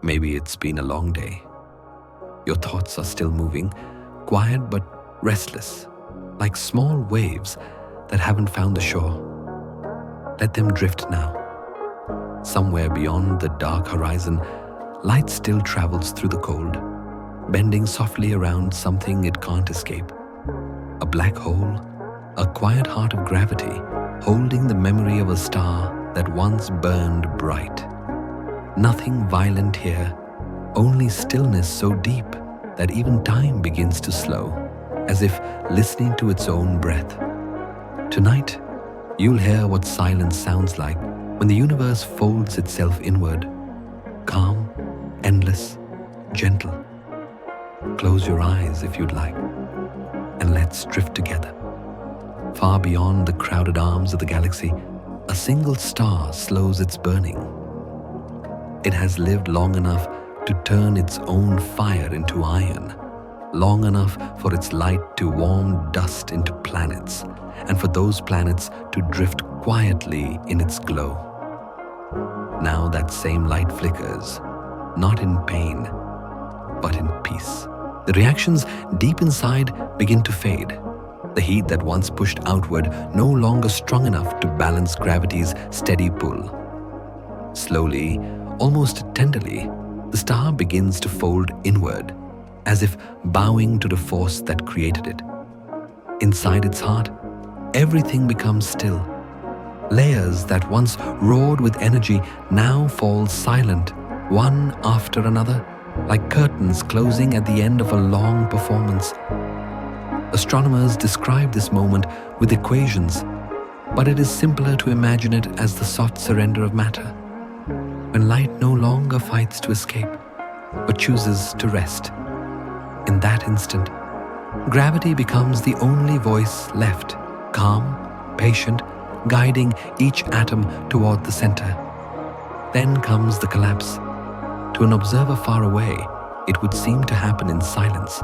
Maybe it's been a long day. Your thoughts are still moving, quiet but restless, like small waves that haven't found the shore. Let them drift now. Somewhere beyond the dark horizon, light still travels through the cold, bending softly around something it can't escape. A black hole, a quiet heart of gravity, holding the memory of a star that once burned bright. Nothing violent here, only stillness so deep that even time begins to slow, as if listening to its own breath. Tonight, you'll hear what silence sounds like when the universe folds itself inward, calm, endless, gentle. Close your eyes if you'd like, and let's drift together. Far beyond the crowded arms of the galaxy, a single star slows its burning. It has lived long enough to turn its own fire into iron, long enough for its light to warm dust into planets, and for those planets to drift quietly in its glow. Now that same light flickers, not in pain, but in peace. The reactions deep inside begin to fade. The heat that once pushed outward no longer strong enough to balance gravity's steady pull. Slowly, almost tenderly, the star begins to fold inward, as if bowing to the force that created it. Inside its heart, everything becomes still. Layers that once roared with energy now fall silent, one after another, like curtains closing at the end of a long performance. Astronomers describe this moment with equations, but it is simpler to imagine it as the soft surrender of matter, when light no longer fights to escape, but chooses to rest. In that instant, gravity becomes the only voice left, calm, patient, guiding each atom toward the center. Then comes the collapse. To an observer far away, it would seem to happen in silence.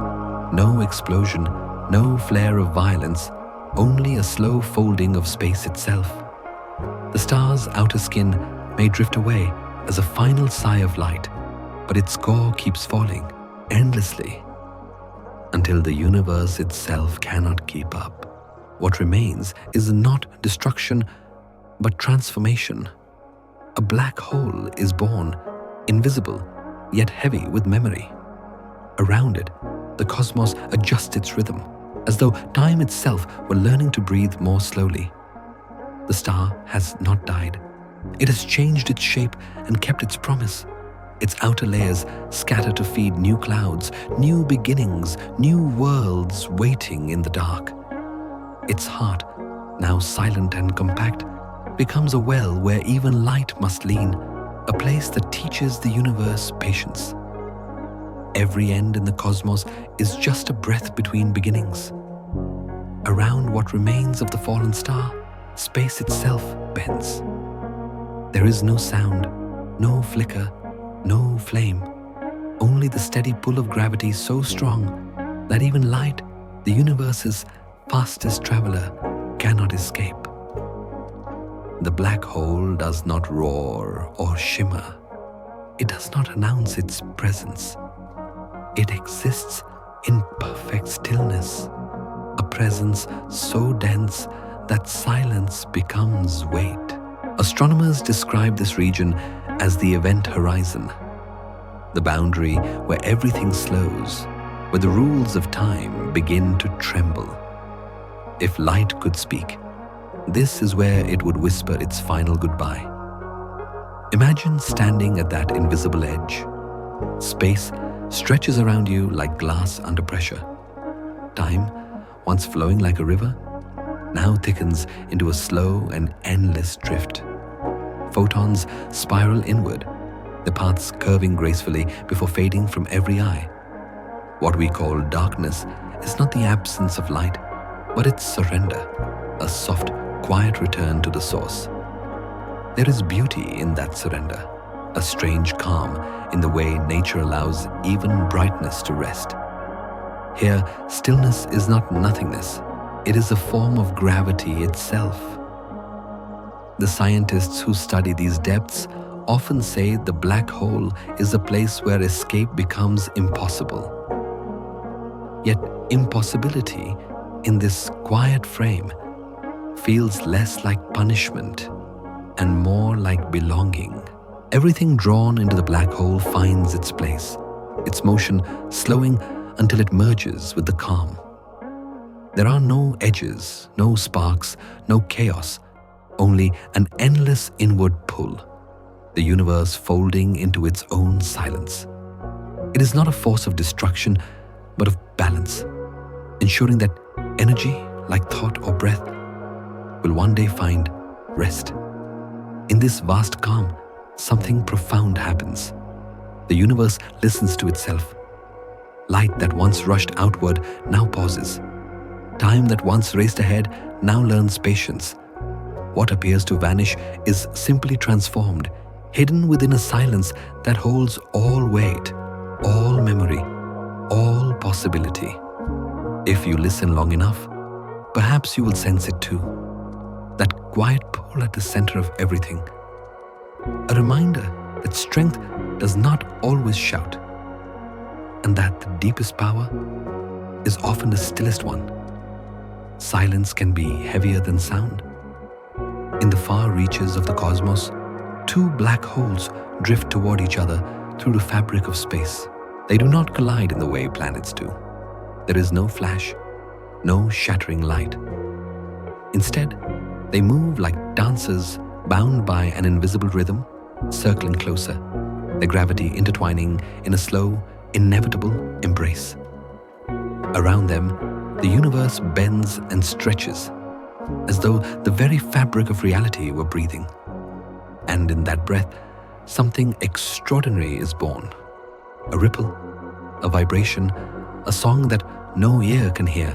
No explosion, no flare of violence, only a slow folding of space itself. The star's outer skin may drift away as a final sigh of light, but its core keeps falling endlessly until the universe itself cannot keep up. What remains is not destruction, but transformation. A black hole is born, invisible, yet heavy with memory. Around it, the cosmos adjusts its rhythm, as though time itself were learning to breathe more slowly. The star has not died. It has changed its shape and kept its promise. Its outer layers scatter to feed new clouds, new beginnings, new worlds waiting in the dark. Its heart, now silent and compact, becomes a well where even light must lean, a place that teaches the universe patience. Every end in the cosmos is just a breath between beginnings. Around what remains of the fallen star, space itself bends. There is no sound, no flicker, no flame, only the steady pull of gravity so strong that even light, the universe's fastest traveler, cannot escape. The black hole does not roar or shimmer. It does not announce its presence. It exists in perfect stillness, a presence so dense that silence becomes weight. Astronomers describe this region as the event horizon, the boundary where everything slows, where the rules of time begin to tremble. If light could speak, this is where it would whisper its final goodbye. Imagine standing at that invisible edge. Space stretches around you like glass under pressure. Time, once flowing like a river, now thickens into a slow and endless drift. Photons spiral inward, the paths curving gracefully before fading from every eye. What we call darkness is not the absence of light, but its surrender, a soft, quiet return to the source. There is beauty in that surrender, a strange calm in the way nature allows even brightness to rest. Here, stillness is not nothingness. It is a form of gravity itself. The scientists who study these depths often say the black hole is a place where escape becomes impossible. Yet impossibility in this quiet frame feels less like punishment and more like belonging. Everything drawn into the black hole finds its place, its motion slowing until it merges with the calm. There are no edges, no sparks, no chaos, only an endless inward pull, the universe folding into its own silence. It is not a force of destruction, but of balance, ensuring that energy, like thought or breath, will one day find rest. In this vast calm, something profound happens. The universe listens to itself. Light that once rushed outward now pauses. Time that once raced ahead now learns patience. What appears to vanish is simply transformed, hidden within a silence that holds all weight, all memory, all possibility. If you listen long enough, perhaps you will sense it too. That quiet pull at the center of everything. A reminder that strength does not always shout, and that the deepest power is often the stillest one. Silence can be heavier than sound. In the far reaches of the cosmos, two black holes drift toward each other through the fabric of space. They do not collide in the way planets do. There is no flash, no shattering light. Instead, they move like dancers bound by an invisible rhythm, circling closer, their gravity intertwining in a slow, inevitable embrace. Around them, the universe bends and stretches, as though the very fabric of reality were breathing. And in that breath, something extraordinary is born. A ripple, a vibration, a song that no ear can hear,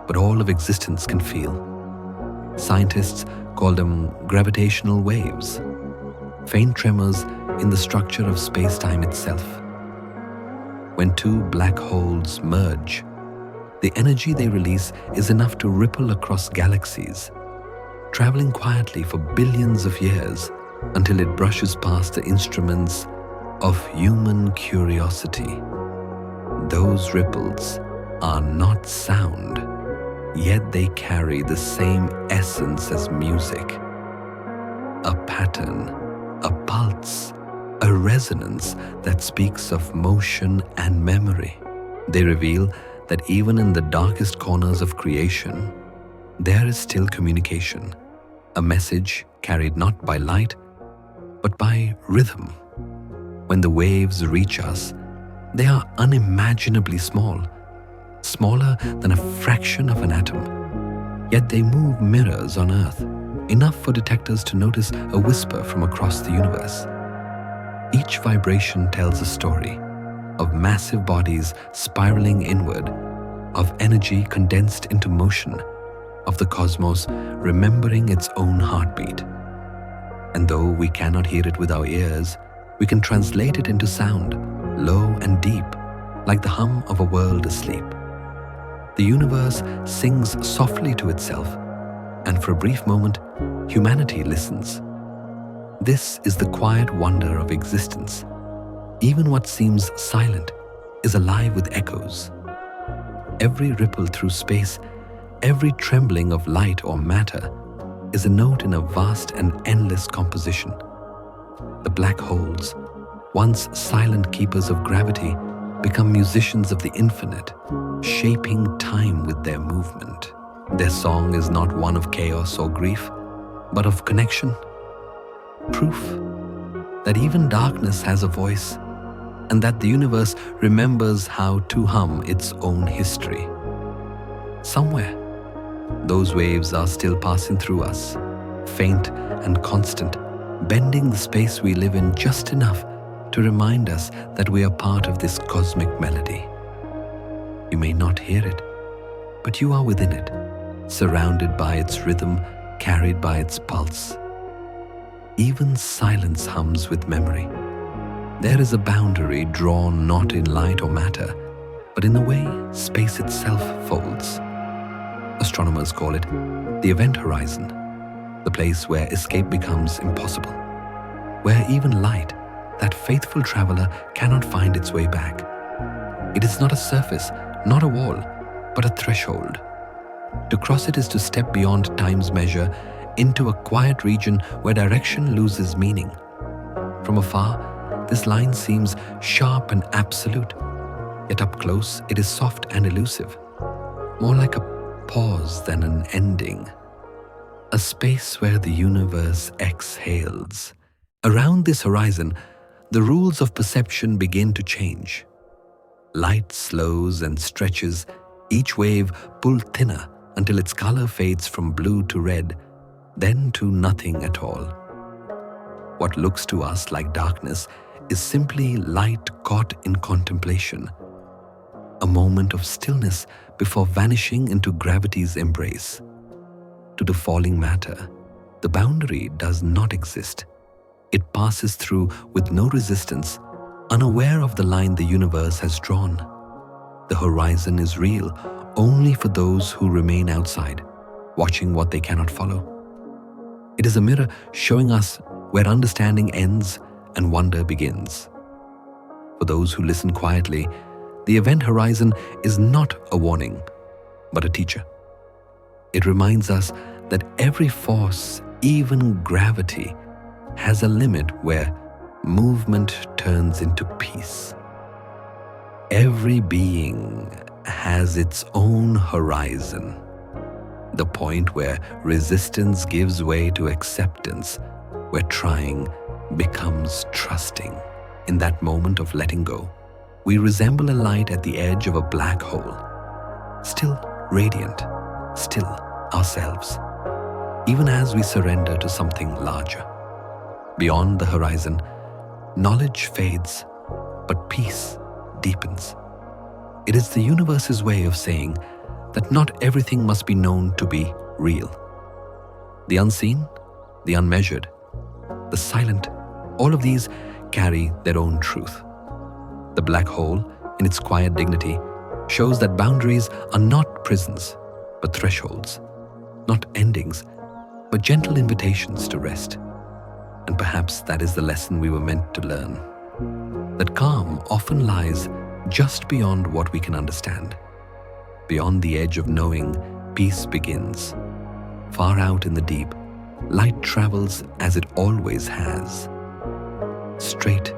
but all of existence can feel. Scientists call them gravitational waves, faint tremors in the structure of space-time itself. When two black holes merge, the energy they release is enough to ripple across galaxies, traveling quietly for billions of years until it brushes past the instruments of human curiosity. Those ripples are not sound, yet they carry the same essence as music. A pattern, a pulse, a resonance that speaks of motion and memory. They reveal that even in the darkest corners of creation, there is still communication, a message carried not by light, but by rhythm. When the waves reach us, they are unimaginably small, smaller than a fraction of an atom. Yet they move mirrors on Earth, enough for detectors to notice a whisper from across the universe. Each vibration tells a story of massive bodies spiraling inward, of energy condensed into motion, of the cosmos remembering its own heartbeat. And though we cannot hear it with our ears, we can translate it into sound, low and deep, like the hum of a world asleep. The universe sings softly to itself, and for a brief moment, humanity listens. This is the quiet wonder of existence. Even what seems silent is alive with echoes. Every ripple through space, every trembling of light or matter is a note in a vast and endless composition. The black holes, once silent keepers of gravity, become musicians of the infinite, shaping time with their movement. Their song is not one of chaos or grief, but of connection. Proof that even darkness has a voice, and that the universe remembers how to hum its own history. Somewhere, those waves are still passing through us, faint and constant, bending the space we live in just enough to remind us that we are part of this cosmic melody. You may not hear it, but you are within it, surrounded by its rhythm, carried by its pulse. Even silence hums with memory. There is a boundary drawn not in light or matter, but in the way space itself folds. Astronomers call it the event horizon, the place where escape becomes impossible. where even light, that faithful traveler, cannot find its way back. It is not a surface, not a wall, but a threshold. To cross it is to step beyond time's measure into a quiet region where direction loses meaning. From afar, this line seems sharp and absolute, yet up close it is soft and elusive, more like a pause than an ending, a space where the universe exhales. Around this horizon, the rules of perception begin to change. Light slows and stretches, each wave pulled thinner until its color fades from blue to red, then to nothing at all. What looks to us like darkness is simply light caught in contemplation, a moment of stillness before vanishing into gravity's embrace. To the falling matter, the boundary does not exist. It passes through with no resistance, unaware of the line the universe has drawn. The horizon is real only for those who remain outside, watching what they cannot follow. It is a mirror showing us where understanding ends and wonder begins. For those who listen quietly, the event horizon is not a warning, but a teacher. It reminds us that every force, even gravity, has a limit where movement turns into peace. Every being has its own horizon, the point where resistance gives way to acceptance, where trying becomes trusting. In that moment of letting go, we resemble a light at the edge of a black hole, still radiant, still ourselves, even as we surrender to something larger. Beyond the horizon, knowledge fades, but peace deepens. It is the universe's way of saying that not everything must be known to be real. The unseen, the unmeasured, the silent, all of these carry their own truth. The black hole, in its quiet dignity, shows that boundaries are not prisons, but thresholds, not endings, but gentle invitations to rest. And perhaps that is the lesson we were meant to learn. That calm often lies just beyond what we can understand. Beyond the edge of knowing, peace begins. Far out in the deep, light travels as it always has. Straight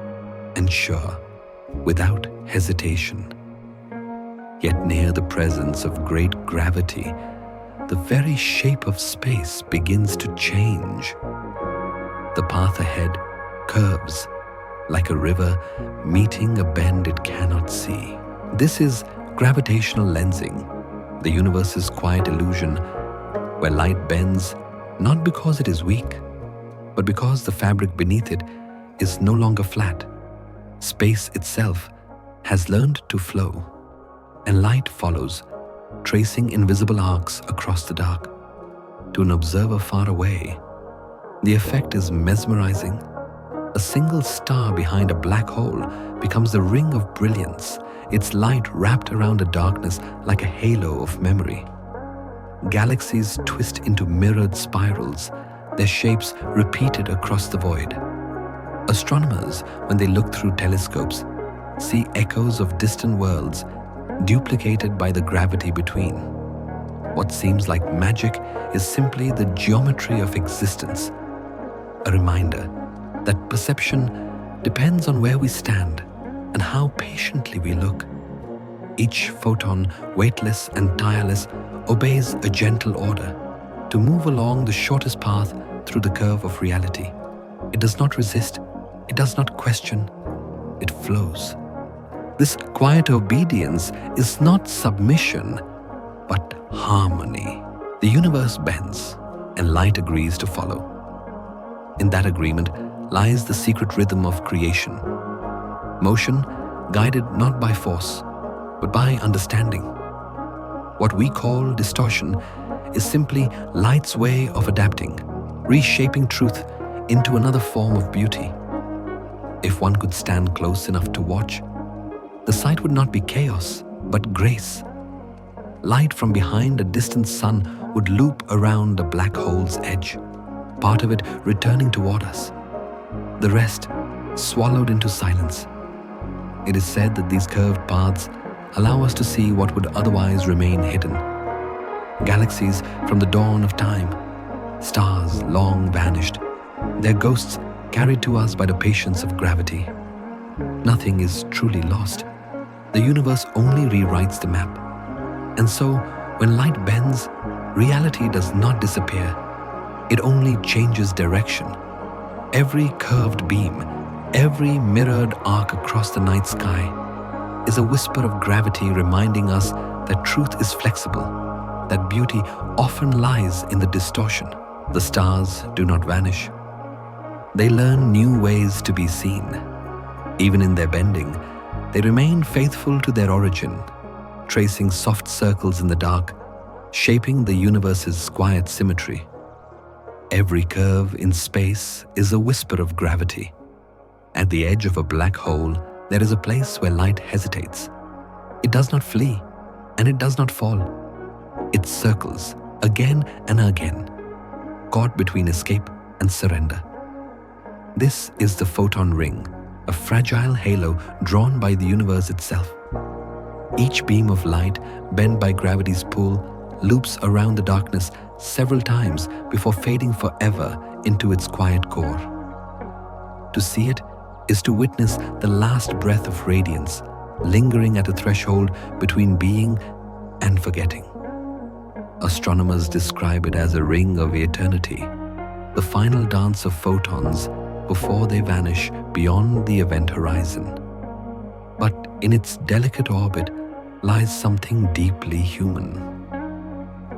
and sure, without hesitation. Yet near the presence of great gravity, the very shape of space begins to change. The path ahead curves like a river meeting a bend it cannot see. This is gravitational lensing, the universe's quiet illusion, where light bends not because it is weak, but because the fabric beneath it is no longer flat. Space itself has learned to flow, and light follows, tracing invisible arcs across the dark. To an observer far away, the effect is mesmerizing. A single star behind a black hole becomes the ring of brilliance, its light wrapped around a darkness like a halo of memory. Galaxies twist into mirrored spirals, their shapes repeated across the void. Astronomers, when they look through telescopes, see echoes of distant worlds duplicated by the gravity between. What seems like magic is simply the geometry of existence, a reminder that perception depends on where we stand and how patiently we look. Each photon, weightless and tireless, obeys a gentle order to move along the shortest path through the curve of reality. It does not resist, it does not question, it flows. This quiet obedience is not submission, but harmony. The universe bends, and light agrees to follow. In that agreement lies the secret rhythm of creation. Motion guided not by force, but by understanding. What we call distortion is simply light's way of adapting, reshaping truth into another form of beauty. If one could stand close enough to watch, the sight would not be chaos, but grace. Light from behind a distant sun would loop around a black hole's edge, part of it returning toward us. the rest swallowed into silence. It is said that these curved paths allow us to see what would otherwise remain hidden. Galaxies from the dawn of time, stars long vanished, their ghosts carried to us by the patience of gravity. Nothing is truly lost. The universe only rewrites the map. And so, when light bends, reality does not disappear. It only changes direction. Every curved beam, every mirrored arc across the night sky is a whisper of gravity reminding us that truth is flexible, that beauty often lies in the distortion. The stars do not vanish. They learn new ways to be seen. Even in their bending, they remain faithful to their origin, tracing soft circles in the dark, shaping the universe's quiet symmetry. Every curve in space is a whisper of gravity. At the edge of a black hole, there is a place where light hesitates. It does not flee, and it does not fall. It circles again and again, caught between escape and surrender. This is the photon ring, a fragile halo drawn by the universe itself. Each beam of light, bent by gravity's pull, loops around the darkness several times before fading forever into its quiet core. To see it is to witness the last breath of radiance, lingering at a threshold between being and forgetting. Astronomers describe it as a ring of eternity, the final dance of photons before they vanish beyond the event horizon. But in its delicate orbit lies something deeply human.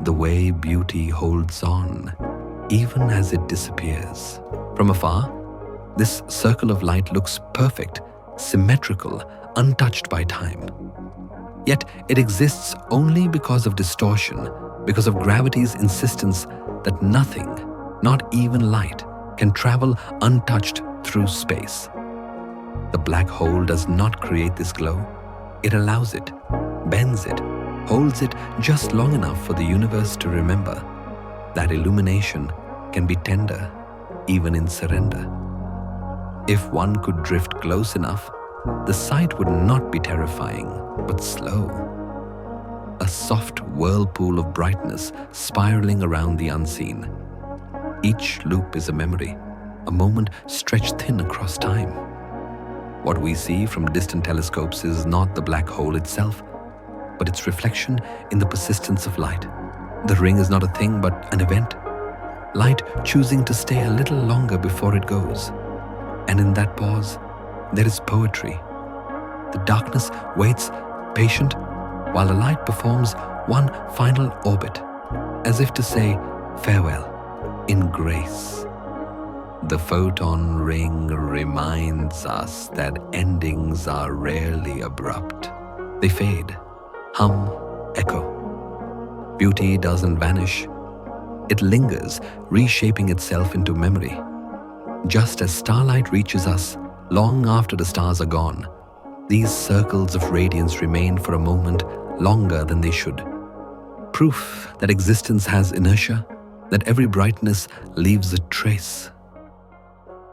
The way beauty holds on, even as it disappears. From afar, this circle of light looks perfect, symmetrical, untouched by time. Yet it exists only because of distortion, because of gravity's insistence that nothing, not even light, can travel untouched through space. The black hole does not create this glow. It allows it, bends it, holds it just long enough for the universe to remember that illumination can be tender even in surrender. If one could drift close enough, the sight would not be terrifying, but slow. A soft whirlpool of brightness spiraling around the unseen. Each loop is a memory, a moment stretched thin across time. What we see from distant telescopes is not the black hole itself, but its reflection in the persistence of light. The ring is not a thing, but an event. Light choosing to stay a little longer before it goes. And in that pause, there is poetry. The darkness waits, patient, while the light performs one final orbit, as if to say farewell in grace. The photon ring reminds us that endings are rarely abrupt. They fade, hum, echo. Beauty doesn't vanish. It lingers, reshaping itself into memory. Just as starlight reaches us long after the stars are gone, these circles of radiance remain for a moment longer than they should. Proof that existence has inertia, that every brightness leaves a trace.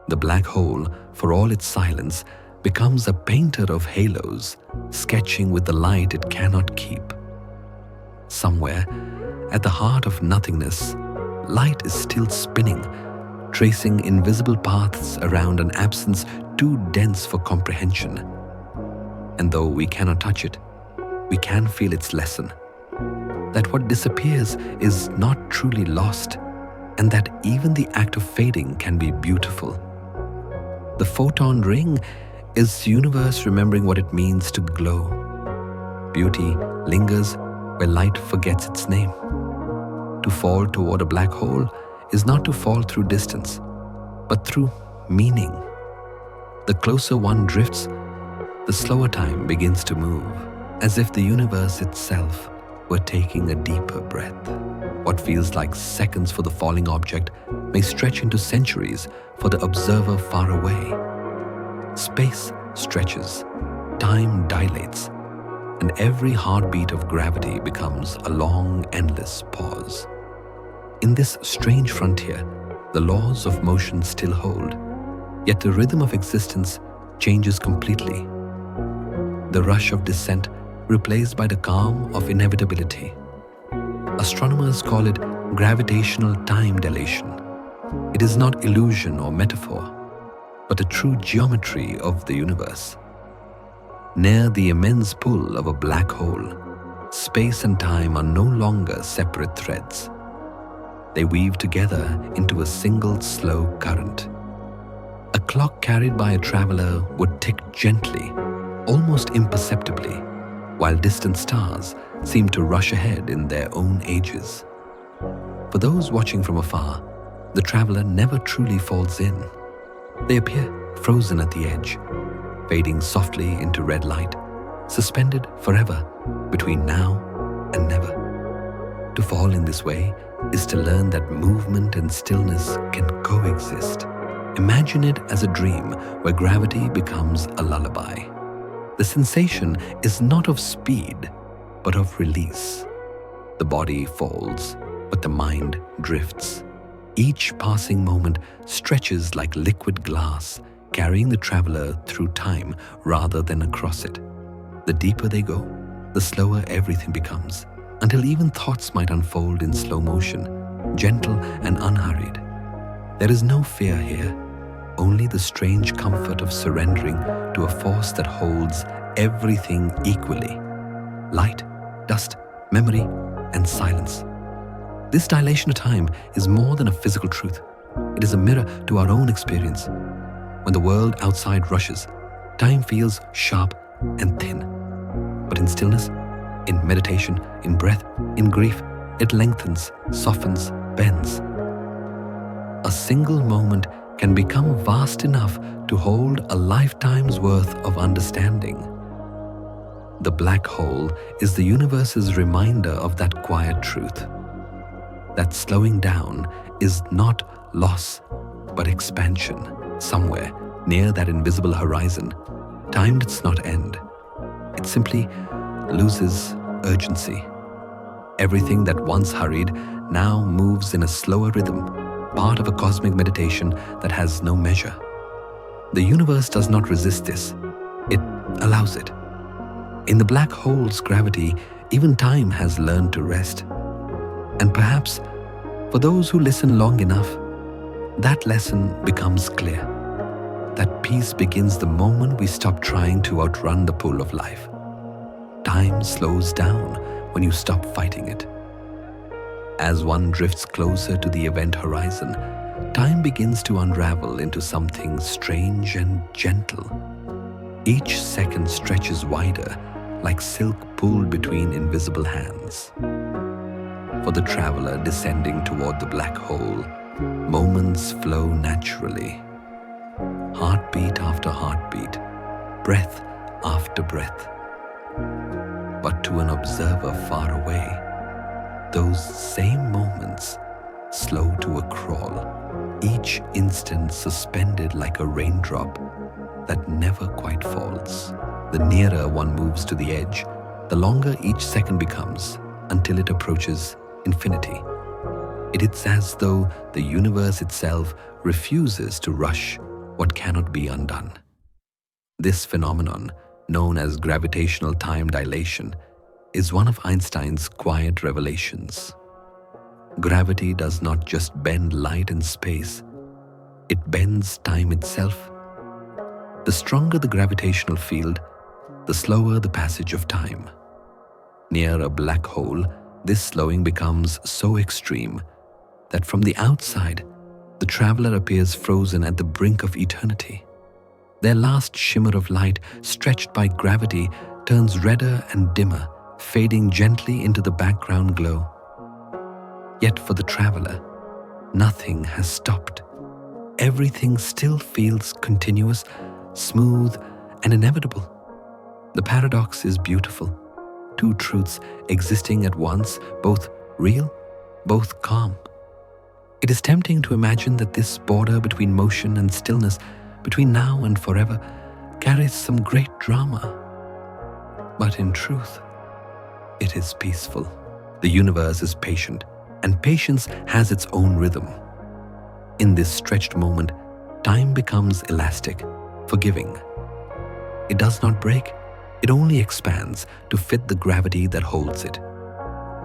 The black hole, for all its silence, becomes a painter of halos, sketching with the light it cannot keep. Somewhere, at the heart of nothingness, light is still spinning, tracing invisible paths around an absence too dense for comprehension. And though we cannot touch it, we can feel its lesson. That what disappears is not truly lost, and that even the act of fading can be beautiful. The photon ring is the universe remembering what it means to glow. Beauty lingers where light forgets its name. To fall toward a black hole is not to fall through distance, but through meaning. The closer one drifts, the slower time begins to move, as if the universe itself were taking a deeper breath. What feels like seconds for the falling object may stretch into centuries for the observer far away. Space stretches, time dilates, and every heartbeat of gravity becomes a long, endless pause. In this strange frontier, the laws of motion still hold. Yet the rhythm of existence changes completely. The rush of descent replaced by the calm of inevitability. Astronomers call it gravitational time dilation. It is not illusion or metaphor, but a true geometry of the universe. Near the immense pull of a black hole, space and time are no longer separate threads. They weave together into a single slow current. A clock carried by a traveler would tick gently, almost imperceptibly, while distant stars seem to rush ahead in their own ages. For those watching from afar, the traveler never truly falls in. They appear frozen at the edge, fading softly into red light, suspended forever between now and never. To fall in this way is to learn that movement and stillness can coexist. Imagine it as a dream where gravity becomes a lullaby. The sensation is not of speed, but of release. The body falls, but the mind drifts. Each passing moment stretches like liquid glass, carrying the traveler through time rather than across it. The deeper they go, the slower everything becomes, until even thoughts might unfold in slow motion, gentle and unhurried. There is no fear here, only the strange comfort of surrendering to a force that holds everything equally: light, dust, memory, and silence. This dilation of time is more than a physical truth. It is a mirror to our own experience. When the world outside rushes, time feels sharp and thin. But in stillness, in meditation, in breath, in grief, it lengthens, softens, bends. A single moment can become vast enough to hold a lifetime's worth of understanding. The black hole is the universe's reminder of that quiet truth. That slowing down is not loss, but expansion. Somewhere near that invisible horizon, time does not end. It simply loses urgency. Everything that once hurried now moves in a slower rhythm, part of a cosmic meditation that has no measure. The universe does not resist this. It allows it. In the black hole's gravity, even time has learned to rest. And perhaps, for those who listen long enough, that lesson becomes clear. That peace begins the moment we stop trying to outrun the pull of life. Time slows down when you stop fighting it. As one drifts closer to the event horizon, time begins to unravel into something strange and gentle. Each second stretches wider, like silk pulled between invisible hands. For the traveler descending toward the black hole, moments flow naturally. Heartbeat after heartbeat, breath after breath. But to an observer far away, those same moments slow to a crawl, each instant suspended like a raindrop that never quite falls. The nearer one moves to the edge, the longer each second becomes until it approaches infinity. It is as though the universe itself refuses to rush what cannot be undone. This phenomenon, known as gravitational time dilation, is one of Einstein's quiet revelations. Gravity does not just bend light and space, it bends time itself. The stronger the gravitational field, the slower the passage of time. Near a black hole, this slowing becomes so extreme that from the outside, the traveler appears frozen at the brink of eternity. Their last shimmer of light, stretched by gravity, turns redder and dimmer, fading gently into the background glow. Yet for the traveler, nothing has stopped. Everything still feels continuous, smooth, and inevitable. The paradox is beautiful. Two truths existing at once, both real, both calm. It is tempting to imagine that this border between motion and stillness, between now and forever, carries some great drama. But in truth, it is peaceful. The universe is patient, and patience has its own rhythm. In this stretched moment, time becomes elastic, forgiving. It does not break, it only expands to fit the gravity that holds it.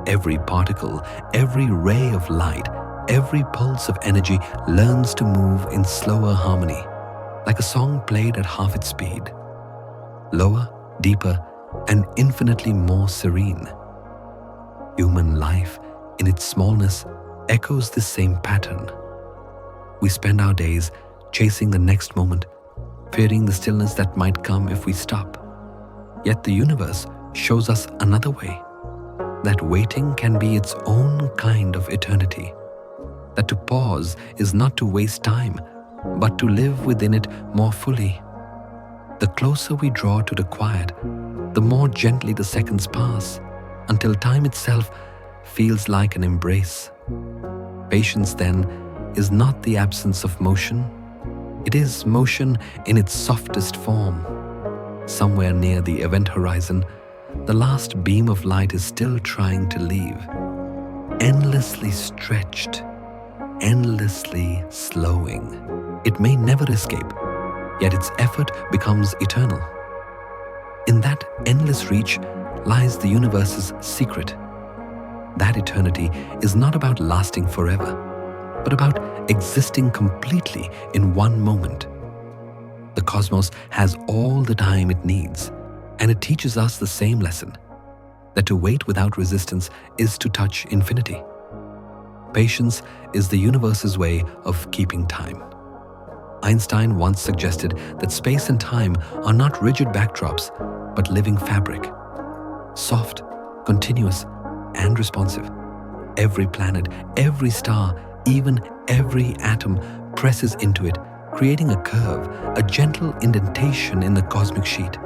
Every particle, every ray of light, every pulse of energy learns to move in slower harmony, like a song played at half its speed. Lower, deeper, and infinitely more serene. Human life, in its smallness, echoes this same pattern. We spend our days chasing the next moment, fearing the stillness that might come if we stop. Yet the universe shows us another way, that waiting can be its own kind of eternity, that to pause is not to waste time, but to live within it more fully. The closer we draw to the quiet, the more gently the seconds pass, until time itself feels like an embrace. Patience, then, is not the absence of motion. It is motion in its softest form. Somewhere near the event horizon, the last beam of light is still trying to leave, endlessly stretched, endlessly slowing. It may never escape, yet its effort becomes eternal. In that endless reach lies the universe's secret. That eternity is not about lasting forever, but about existing completely in one moment. The cosmos has all the time it needs, and it teaches us the same lesson, that to wait without resistance is to touch infinity. Patience is the universe's way of keeping time. Einstein once suggested that space and time are not rigid backdrops, but living fabric. Soft, continuous, and responsive. Every planet, every star, even every atom presses into it, creating a curve, a gentle indentation in the cosmic sheet.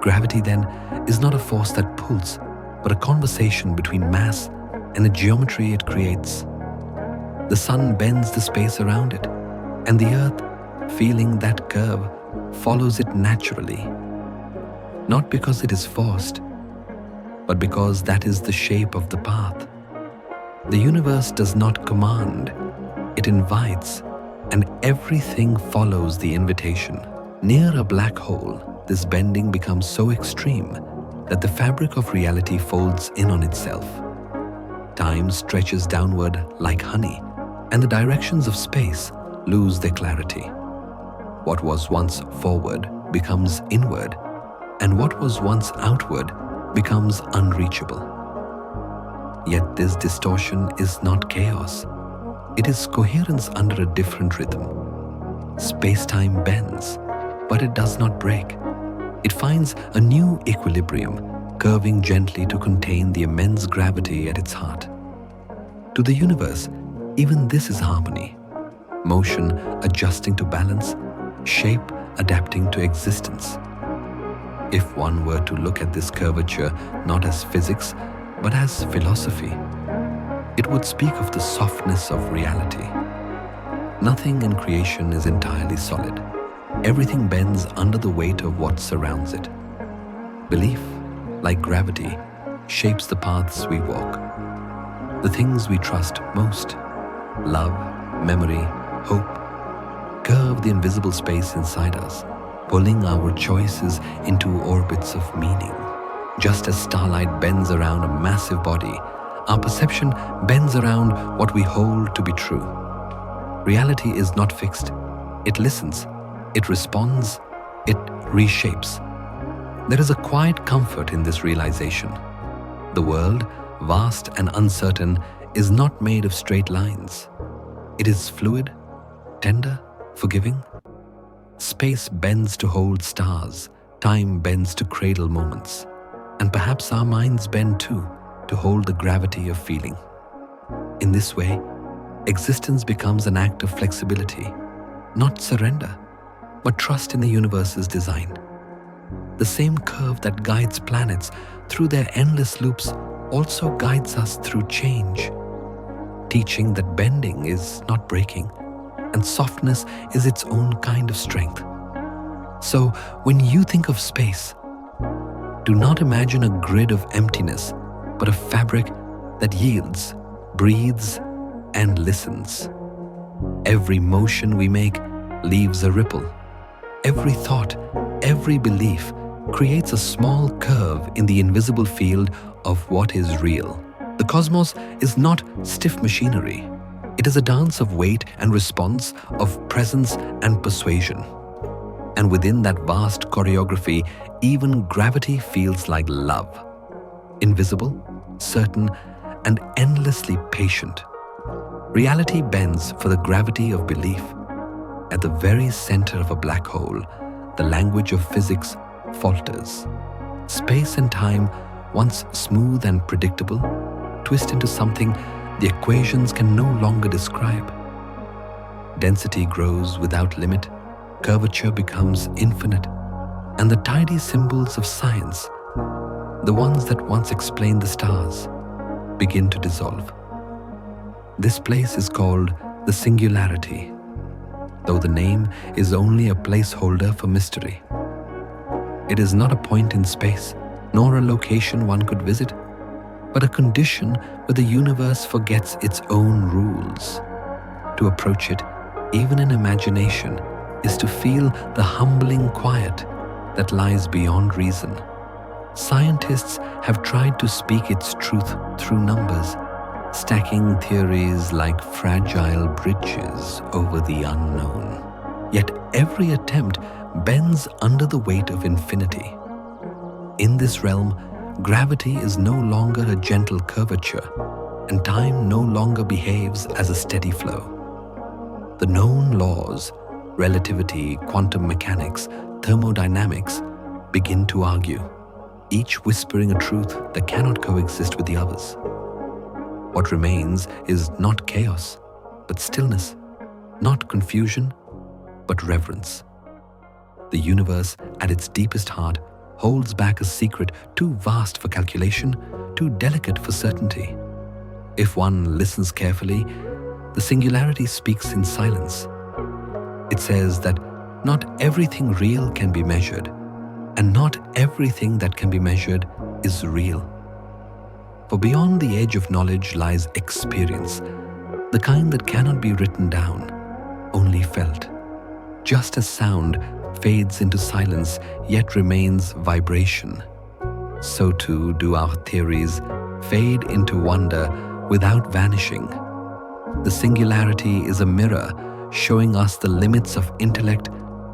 Gravity, then, is not a force that pulls, but a conversation between mass and the geometry it creates. The sun bends the space around it, and the earth, feeling that curve, follows it naturally. Not because it is forced, but because that is the shape of the path. The universe does not command, it invites, and everything follows the invitation. Near a black hole, this bending becomes so extreme that the fabric of reality folds in on itself. Time stretches downward like honey, and the directions of space lose their clarity. What was once forward becomes inward, and what was once outward becomes unreachable. Yet this distortion is not chaos. It is coherence under a different rhythm. Space-time bends, but it does not break. It finds a new equilibrium, curving gently to contain the immense gravity at its heart. To the universe, even this is harmony. Motion adjusting to balance, shape adapting to existence. If one were to look at this curvature not as physics, but as philosophy, it would speak of the softness of reality. Nothing in creation is entirely solid. Everything bends under the weight of what surrounds it. Belief, like gravity, shapes the paths we walk. The things we trust most, love, memory, hope, curve the invisible space inside us, pulling our choices into orbits of meaning. Just as starlight bends around a massive body, our perception bends around what we hold to be true. Reality is not fixed. It listens, it responds, it reshapes. There is a quiet comfort in this realization. The world, vast and uncertain, is not made of straight lines. It is fluid, tender, forgiving. Space bends to hold stars, time bends to cradle moments, and perhaps our minds bend too, to hold the gravity of feeling. In this way, existence becomes an act of flexibility, not surrender, but trust in the universe's design. The same curve that guides planets through their endless loops also guides us through change, teaching that bending is not breaking, and softness is its own kind of strength. So, when you think of space, do not imagine a grid of emptiness, but a fabric that yields, breathes, and listens. Every motion we make leaves a ripple. Every thought, every belief creates a small curve in the invisible field of what is real. The cosmos is not stiff machinery. It is a dance of weight and response, of presence and persuasion. And within that vast choreography, even gravity feels like love. Invisible, certain, and endlessly patient. Reality bends for the gravity of belief. At the very center of a black hole, the language of physics falters. Space and time, once smooth and predictable, twist into something the equations can no longer describe. Density grows without limit, curvature becomes infinite, and the tidy symbols of science, the ones that once explained the stars, begin to dissolve. This place is called the singularity, though the name is only a placeholder for mystery. It is not a point in space, nor a location one could visit, but a condition where the universe forgets its own rules. To approach it, even in imagination, is to feel the humbling quiet that lies beyond reason. Scientists have tried to speak its truth through numbers, stacking theories like fragile bridges over the unknown. Yet every attempt bends under the weight of infinity. In this realm, gravity is no longer a gentle curvature, and time no longer behaves as a steady flow. The known laws, relativity, quantum mechanics, thermodynamics, begin to argue, each whispering a truth that cannot coexist with the others. What remains is not chaos, but stillness, not confusion, but reverence. The universe, at its deepest heart, holds back a secret too vast for calculation, too delicate for certainty. If one listens carefully, the singularity speaks in silence. It says that not everything real can be measured, and not everything that can be measured is real. For beyond the edge of knowledge lies experience, the kind that cannot be written down, only felt. Just as sound fades into silence yet remains vibration, so too do our theories fade into wonder without vanishing. The singularity is a mirror showing us the limits of intellect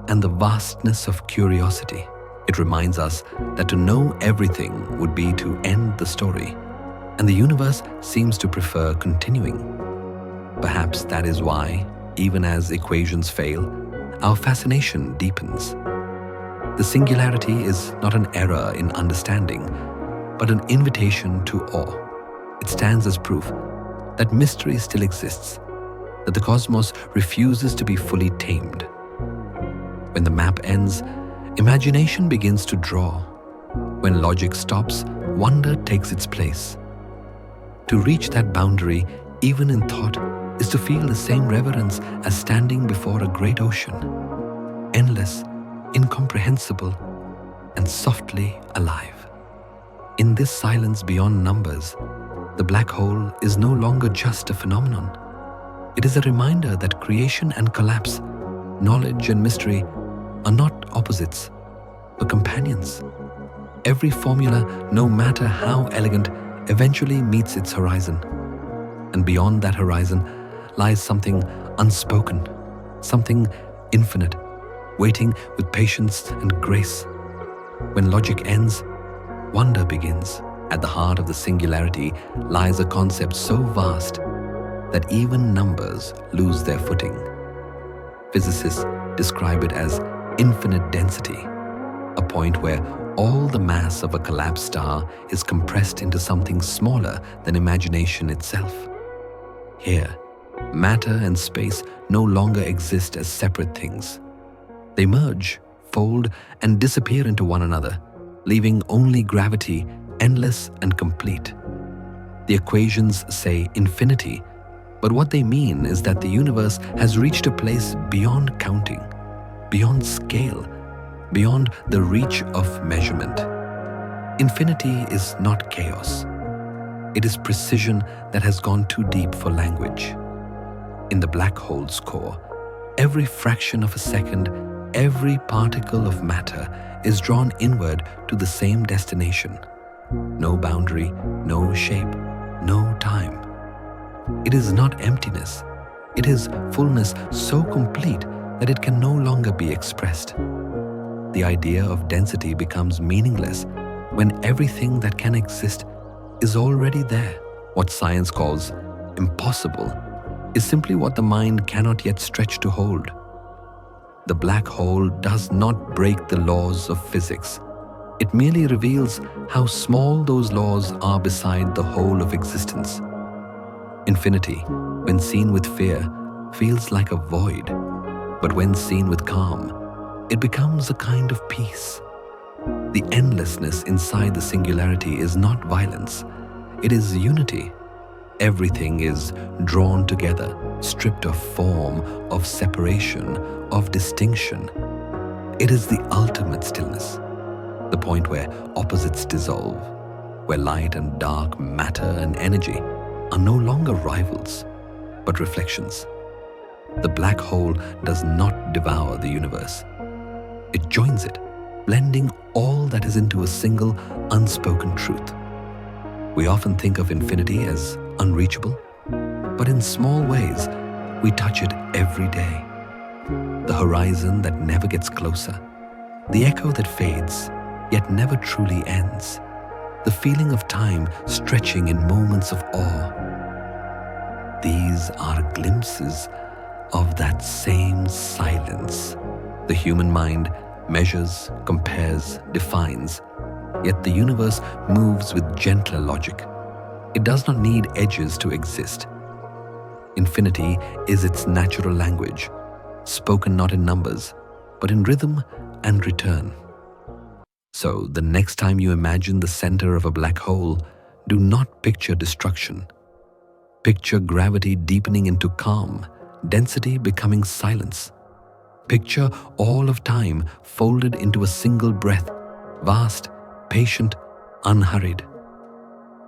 and the vastness of curiosity. It reminds us that to know everything would be to end the story, and the universe seems to prefer continuing. Perhaps that is why, even as equations fail, our fascination deepens. The singularity is not an error in understanding, but an invitation to awe. It stands as proof that mystery still exists, that the cosmos refuses to be fully tamed. When the map ends, imagination begins to draw. When logic stops, wonder takes its place. To reach that boundary, even in thought, is to feel the same reverence as standing before a great ocean, endless, incomprehensible, and softly alive. In this silence beyond numbers, the black hole is no longer just a phenomenon. It is a reminder that creation and collapse, knowledge and mystery, are not opposites, but companions. Every formula, no matter how elegant, eventually meets its horizon. And beyond that horizon lies something unspoken, something infinite, waiting with patience and grace. When logic ends, wonder begins. At the heart of the singularity lies a concept so vast that even numbers lose their footing. Physicists describe it as infinite density, a point where all the mass of a collapsed star is compressed into something smaller than imagination itself. Here, matter and space no longer exist as separate things. They merge, fold, and disappear into one another, leaving only gravity, endless and complete. The equations say infinity, but what they mean is that the universe has reached a place beyond counting, beyond scale, beyond the reach of measurement. Infinity is not chaos. It is precision that has gone too deep for language. In the black hole's core, Every fraction of a second, every particle of matter is drawn inward to the same destination. No boundary, no shape, no time. It is not emptiness. It is fullness so complete that it can no longer be expressed. The idea of density becomes meaningless when everything that can exist is already there. What science calls impossible is simply what the mind cannot yet stretch to hold. The black hole does not break the laws of physics. It merely reveals how small those laws are beside the whole of existence. Infinity, when seen with fear, feels like a void, but when seen with calm, it becomes a kind of peace. The endlessness inside the singularity is not violence, it is unity. Everything is drawn together, stripped of form, of separation, of distinction. It is the ultimate stillness, the point where opposites dissolve, where light and dark, matter and energy are no longer rivals, but reflections. The black hole does not devour the universe. It joins it, blending all that is into a single, unspoken truth. We often think of infinity as unreachable, but in small ways, we touch it every day. The horizon that never gets closer, the echo that fades, yet never truly ends, the feeling of time stretching in moments of awe. These are glimpses of that same silence. The human mind measures, compares, defines, yet the universe moves with gentler logic. It does not need edges to exist. Infinity is its natural language, spoken not in numbers, but in rhythm and return. So, the next time you imagine the center of a black hole, do not picture destruction. Picture gravity deepening into calm, density becoming silence. Picture all of time folded into a single breath, vast, patient, unhurried.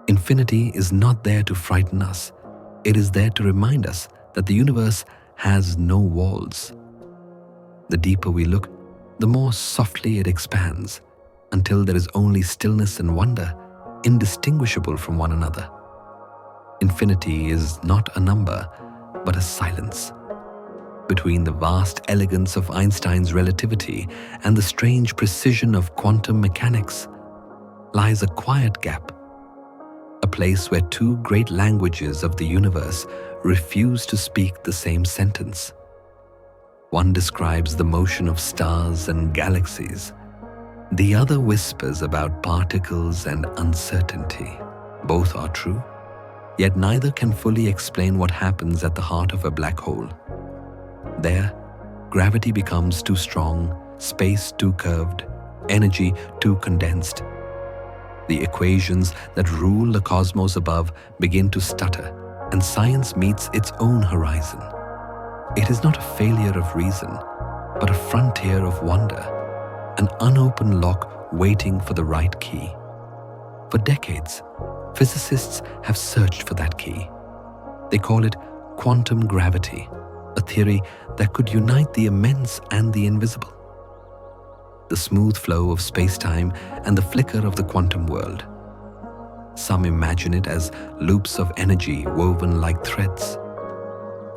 Infinity is not there to frighten us. It is there to remind us that the universe has no walls. The deeper we look, the more softly it expands, until there is only stillness and wonder, indistinguishable from one another. Infinity is not a number, but a silence. Between the vast elegance of Einstein's relativity and the strange precision of quantum mechanics lies a quiet gap, a place where two great languages of the universe refuse to speak the same sentence. One describes the motion of stars and galaxies. The other whispers about particles and uncertainty. Both are true, yet neither can fully explain what happens at the heart of a black hole. There, gravity becomes too strong, space too curved, energy too condensed. The equations that rule the cosmos above begin to stutter, and science meets its own horizon. It is not a failure of reason, but a frontier of wonder, an unopened lock waiting for the right key. For decades, physicists have searched for that key. They call it quantum gravity, a theory that could unite the immense and the invisible. The smooth flow of space-time and the flicker of the quantum world. Some imagine it as loops of energy woven like threads.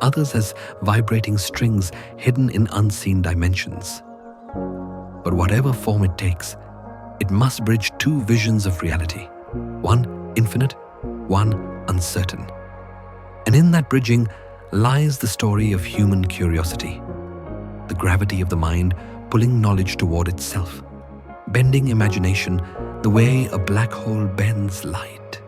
Others as vibrating strings hidden in unseen dimensions. But whatever form it takes, it must bridge two visions of reality, one infinite, one uncertain. And in that bridging lies the story of human curiosity, the gravity of the mind pulling knowledge toward itself, bending imagination the way a black hole bends light.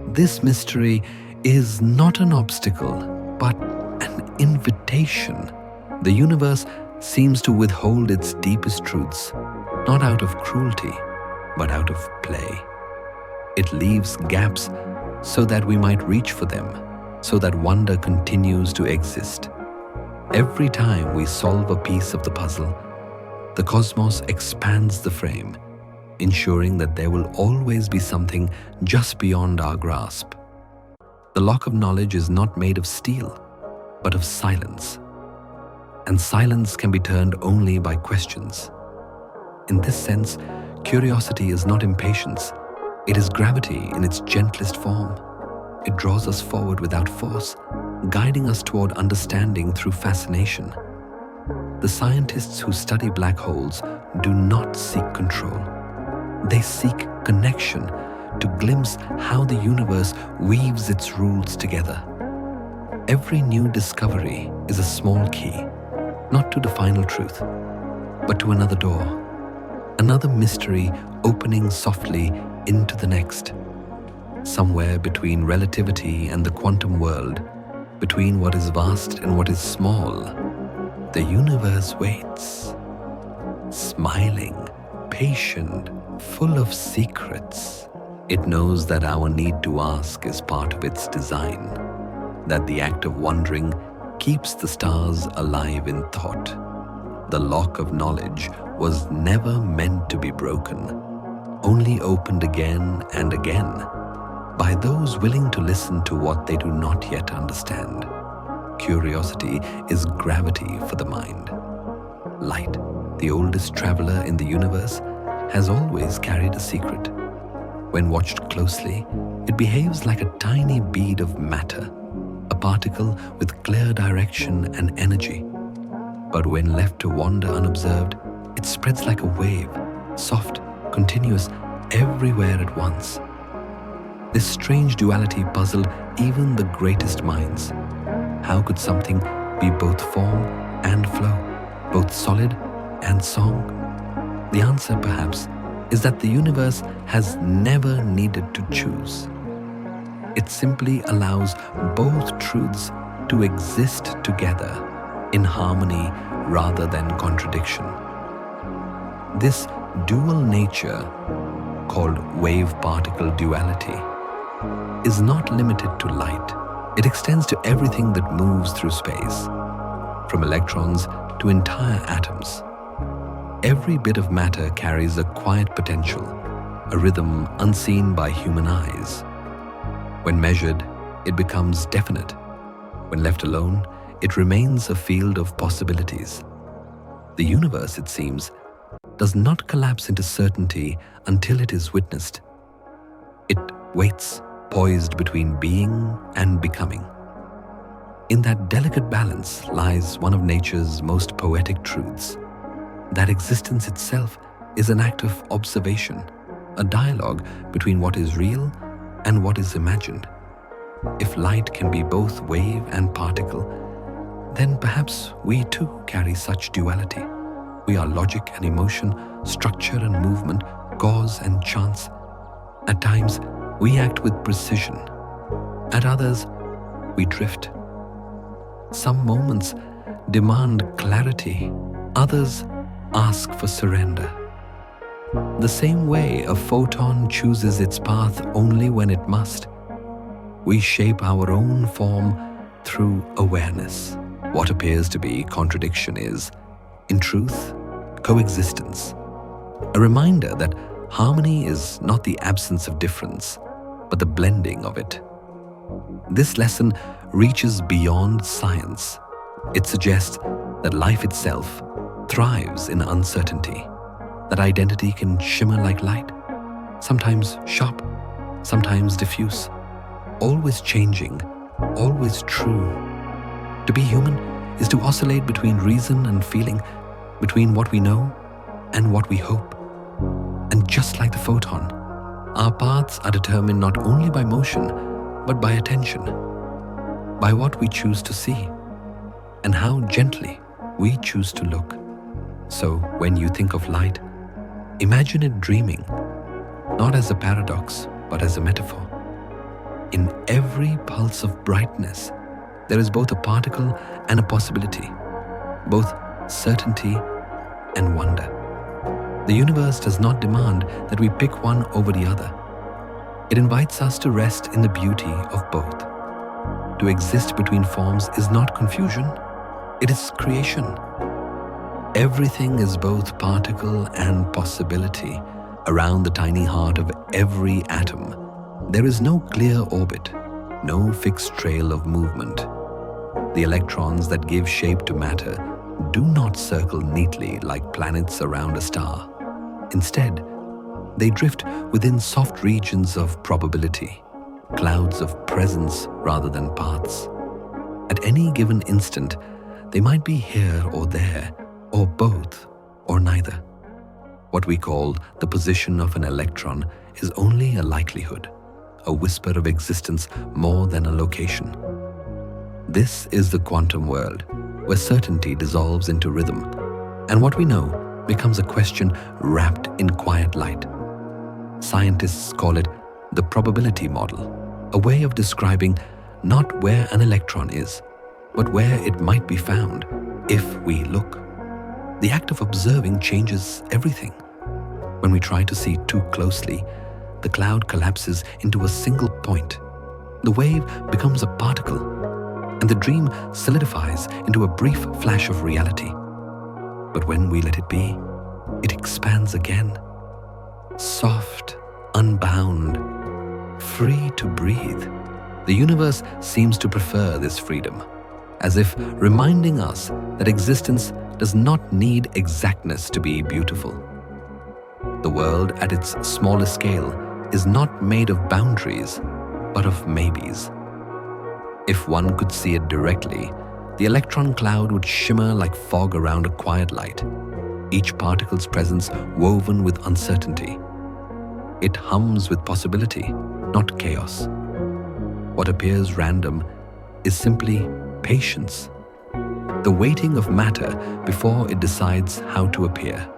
This mystery is not an obstacle, but an invitation. The universe seems to withhold its deepest truths, not out of cruelty, but out of play. It leaves gaps so that we might reach for them, so that wonder continues to exist. Every time we solve a piece of the puzzle, the cosmos expands the frame, ensuring that there will always be something just beyond our grasp. The lock of knowledge is not made of steel, but of silence. and silence can be turned only by questions. In this sense, curiosity is not impatience, it is gravity in its gentlest form. It draws us forward without force, guiding us toward understanding through fascination. The scientists who study black holes do not seek control. They seek connection to glimpse how the universe weaves its rules together. Every new discovery is a small key, not to the final truth, but to another door, another mystery opening softly into the next. Somewhere between relativity and the quantum world, between what is vast and what is small, the universe waits, smiling, patient, full of secrets. It knows that our need to ask is part of its design, that the act of wondering keeps the stars alive in thought. The lock of knowledge was never meant to be broken, only opened again and again by those willing to listen to what they do not yet understand. Curiosity is gravity for the mind. Light, the oldest traveler in the universe, has always carried a secret. When watched closely, it behaves like a tiny bead of matter, a particle with clear direction and energy. But when left to wander unobserved, it spreads like a wave, soft, continuous, everywhere at once. This strange duality puzzled even the greatest minds. How could something be both form and flow, both solid and song? The answer, perhaps, is that the universe has never needed to choose. It simply allows both truths to exist together in harmony rather than contradiction. This dual nature, called wave-particle duality, is not limited to light. It extends to everything that moves through space, from electrons to entire atoms. Every bit of matter carries a quiet potential, a rhythm unseen by human eyes. When measured, it becomes definite. When left alone, it remains a field of possibilities. The universe, it seems, does not collapse into certainty until it is witnessed. It waits, poised between being and becoming. In that delicate balance lies one of nature's most poetic truths, that existence itself is an act of observation, a dialogue between what is real and what is imagined. If light can be both wave and particle, then perhaps we too carry such duality. We are logic and emotion, structure and movement, cause and chance. At times, we act with precision. At others, we drift. Some moments demand clarity, others ask for surrender. The same way a photon chooses its path only when it must, we shape our own form through awareness. What appears to be contradiction is, in truth, coexistence. A reminder that harmony is not the absence of difference, but the blending of it. This lesson reaches beyond science. It suggests that life itself thrives in uncertainty, that identity can shimmer like light, sometimes sharp, sometimes diffuse, always changing, always true. To be human is to oscillate between reason and feeling, between what we know and what we hope. And just like the photon, our paths are determined not only by motion, but by attention, by what we choose to see, and how gently we choose to look. So when you think of light, imagine it dreaming, not as a paradox, but as a metaphor. In every pulse of brightness, there is both a particle and a possibility, both certainty and wonder. The universe does not demand that we pick one over the other. It invites us to rest in the beauty of both. To exist between forms is not confusion, it is creation. Everything is both particle and possibility. Around the tiny heart of every atom, there is no clear orbit, no fixed trail of movement. The electrons that give shape to matter do not circle neatly like planets around a star. Instead, they drift within soft regions of probability, clouds of presence rather than paths. At any given instant, they might be here or there, or both, or neither. What we call the position of an electron is only a likelihood, a whisper of existence more than a location. This is the quantum world, where certainty dissolves into rhythm, and what we know becomes a question wrapped in quiet light. Scientists call it the probability model, a way of describing not where an electron is, but where it might be found if we look. The act of observing changes everything. When we try to see too closely, the cloud collapses into a single point. The wave becomes a particle, and the dream solidifies into a brief flash of reality. But when we let it be, it expands again, soft, unbound, free to breathe. The universe seems to prefer this freedom, as if reminding us that existence does not need exactness to be beautiful. The world at its smallest scale is not made of boundaries, but of maybes. If one could see it directly, the electron cloud would shimmer like fog around a quiet light, each particle's presence woven with uncertainty. It hums with possibility, not chaos. What appears random is simply patience, the waiting of matter before it decides how to appear.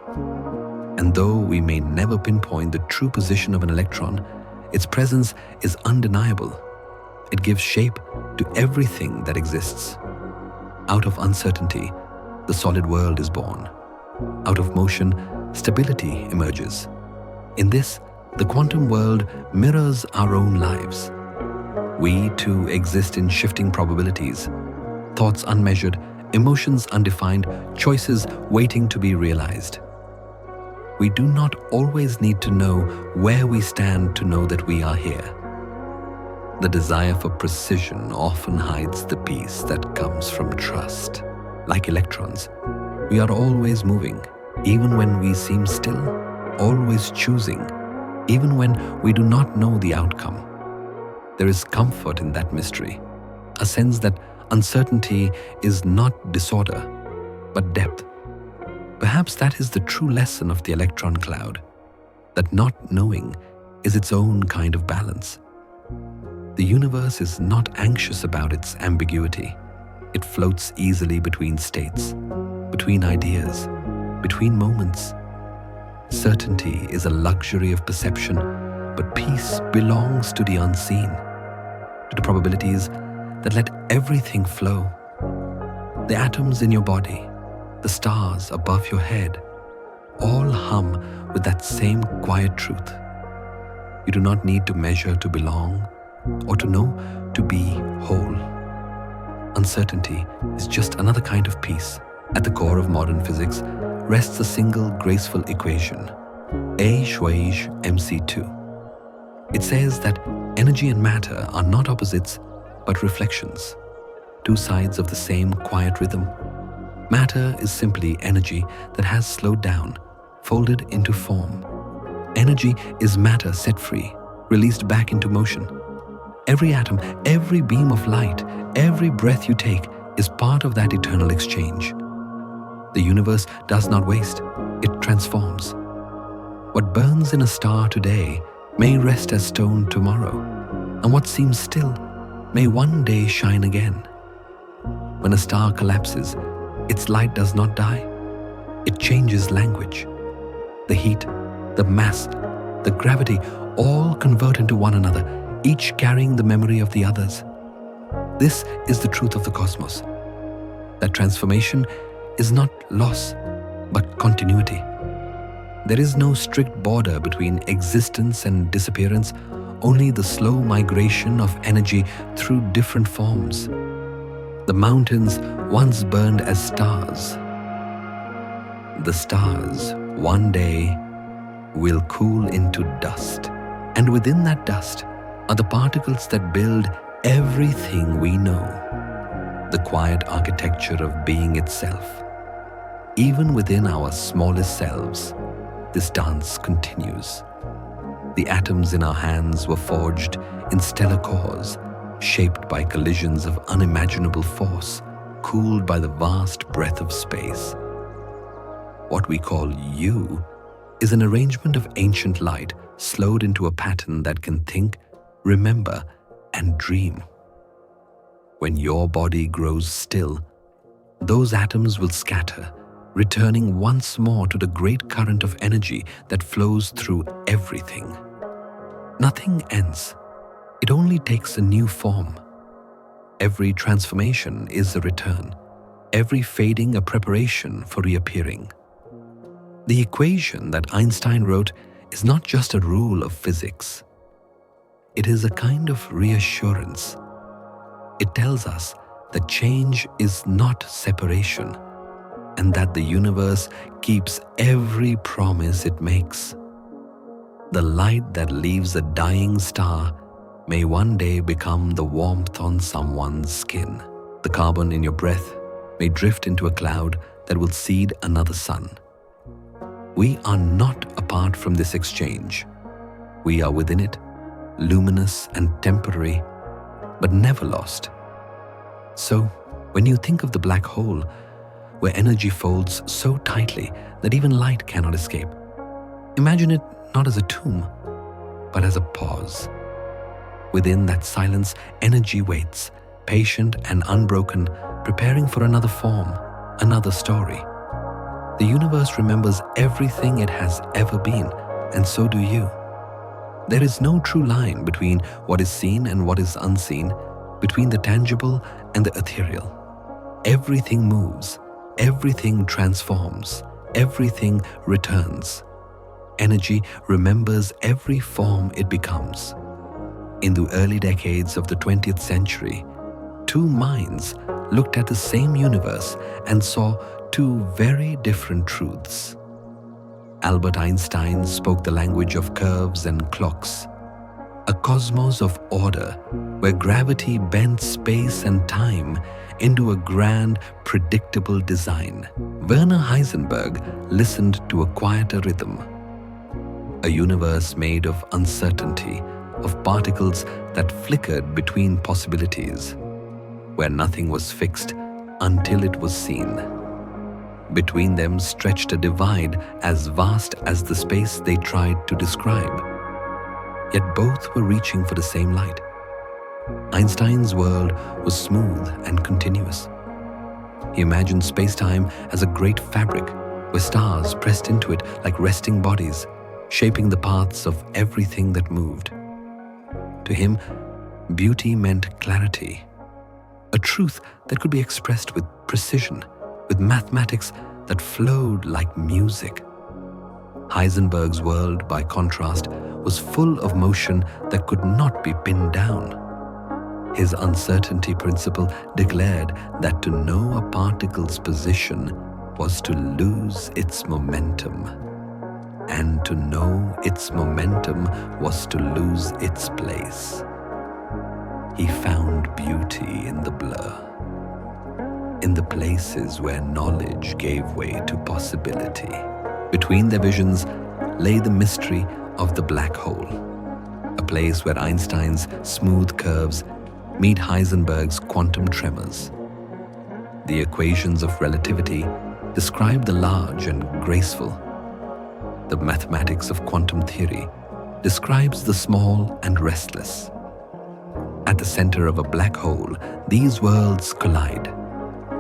And though we may never pinpoint the true position of an electron, its presence is undeniable. It gives shape to everything that exists. Out of uncertainty, the solid world is born. Out of motion, stability emerges. In this, the quantum world mirrors our own lives. We too exist in shifting probabilities, thoughts unmeasured, emotions undefined, choices waiting to be realized. We do not always need to know where we stand to know that we are here. The desire for precision often hides the peace that comes from trust. Like electrons, we are always moving, even when we seem still, always choosing, even when we do not know the outcome. There is comfort in that mystery, a sense that uncertainty is not disorder, but depth. Perhaps that is the true lesson of the electron cloud, that not knowing is its own kind of balance. The universe is not anxious about its ambiguity. It floats easily between states, between ideas, between moments. Certainty is a luxury of perception, but peace belongs to the unseen, to the probabilities that let everything flow. The atoms in your body, the stars above your head, all hum with that same quiet truth. You do not need to measure to belong or to know to be whole. Uncertainty is just another kind of peace. At the core of modern physics rests a single graceful equation, A=mc². It says that energy and matter are not opposites, but reflections, two sides of the same quiet rhythm. Matter is simply energy that has slowed down, folded into form. Energy is matter set free, released back into motion. Every atom, every beam of light, every breath you take is part of that eternal exchange. The universe does not waste, it transforms. What burns in a star today may rest as stone tomorrow, and what seems still may one day shine again. When a star collapses, its light does not die. It changes language. The heat, the mass, the gravity all convert into one another, each carrying the memory of the others. This is the truth of the cosmos. That transformation is not loss, but continuity. There is no strict border between existence and disappearance, only the slow migration of energy through different forms. The mountains once burned as stars. The stars, one day, will cool into dust. And within that dust are the particles that build everything we know. The quiet architecture of being itself. even within our smallest selves, this dance continues. The atoms in our hands were forged in stellar cores, shaped by collisions of unimaginable force, cooled by the vast breadth of space. What we call you is an arrangement of ancient light slowed into a pattern that can think, remember, and dream. When your body grows still, those atoms will scatter, returning once more to the great current of energy that flows through everything. Nothing ends. It only takes a new form. Every transformation is a return, every fading a preparation for reappearing. The equation that Einstein wrote is not just a rule of physics. It is a kind of reassurance. It tells us that change is not separation, and that the universe keeps every promise it makes. The light that leaves a dying star may one day become the warmth on someone's skin. The carbon in your breath may drift into a cloud that will seed another sun. We are not apart from this exchange. We are within it, luminous and temporary, but never lost. So, when you think of the black hole, where energy folds so tightly that even light cannot escape, imagine it not as a tomb, but as a pause. Within that silence, energy waits, patient and unbroken, preparing for another form, another story. The universe remembers everything it has ever been, and so do you. There is no true line between what is seen and what is unseen, between the tangible and the ethereal. Everything moves, everything transforms, everything returns. Energy remembers every form it becomes. In the early decades of the 20th century, two minds looked at the same universe and saw two very different truths. Albert Einstein spoke the language of curves and clocks, a cosmos of order where gravity bent space and time into a grand, predictable design. Werner Heisenberg listened to a quieter rhythm, a universe made of uncertainty, of particles that flickered between possibilities, where nothing was fixed until it was seen. Between them stretched a divide as vast as the space they tried to describe. Yet both were reaching for the same light. Einstein's world was smooth and continuous. He imagined space-time as a great fabric where stars pressed into it like resting bodies, shaping the paths of everything that moved. To him, beauty meant clarity, a truth that could be expressed with precision, with mathematics that flowed like music. Heisenberg's world, by contrast, was full of motion that could not be pinned down. His uncertainty principle declared that to know a particle's position was to lose its momentum, and to know its momentum was to lose its place. He found beauty in the blur, in the places where knowledge gave way to possibility. Between their visions lay the mystery of the black hole, a place where Einstein's smooth curves meet Heisenberg's quantum tremors. The equations of relativity describe the large and graceful. The mathematics of quantum theory describes the small and restless. At the center of a black hole, these worlds collide.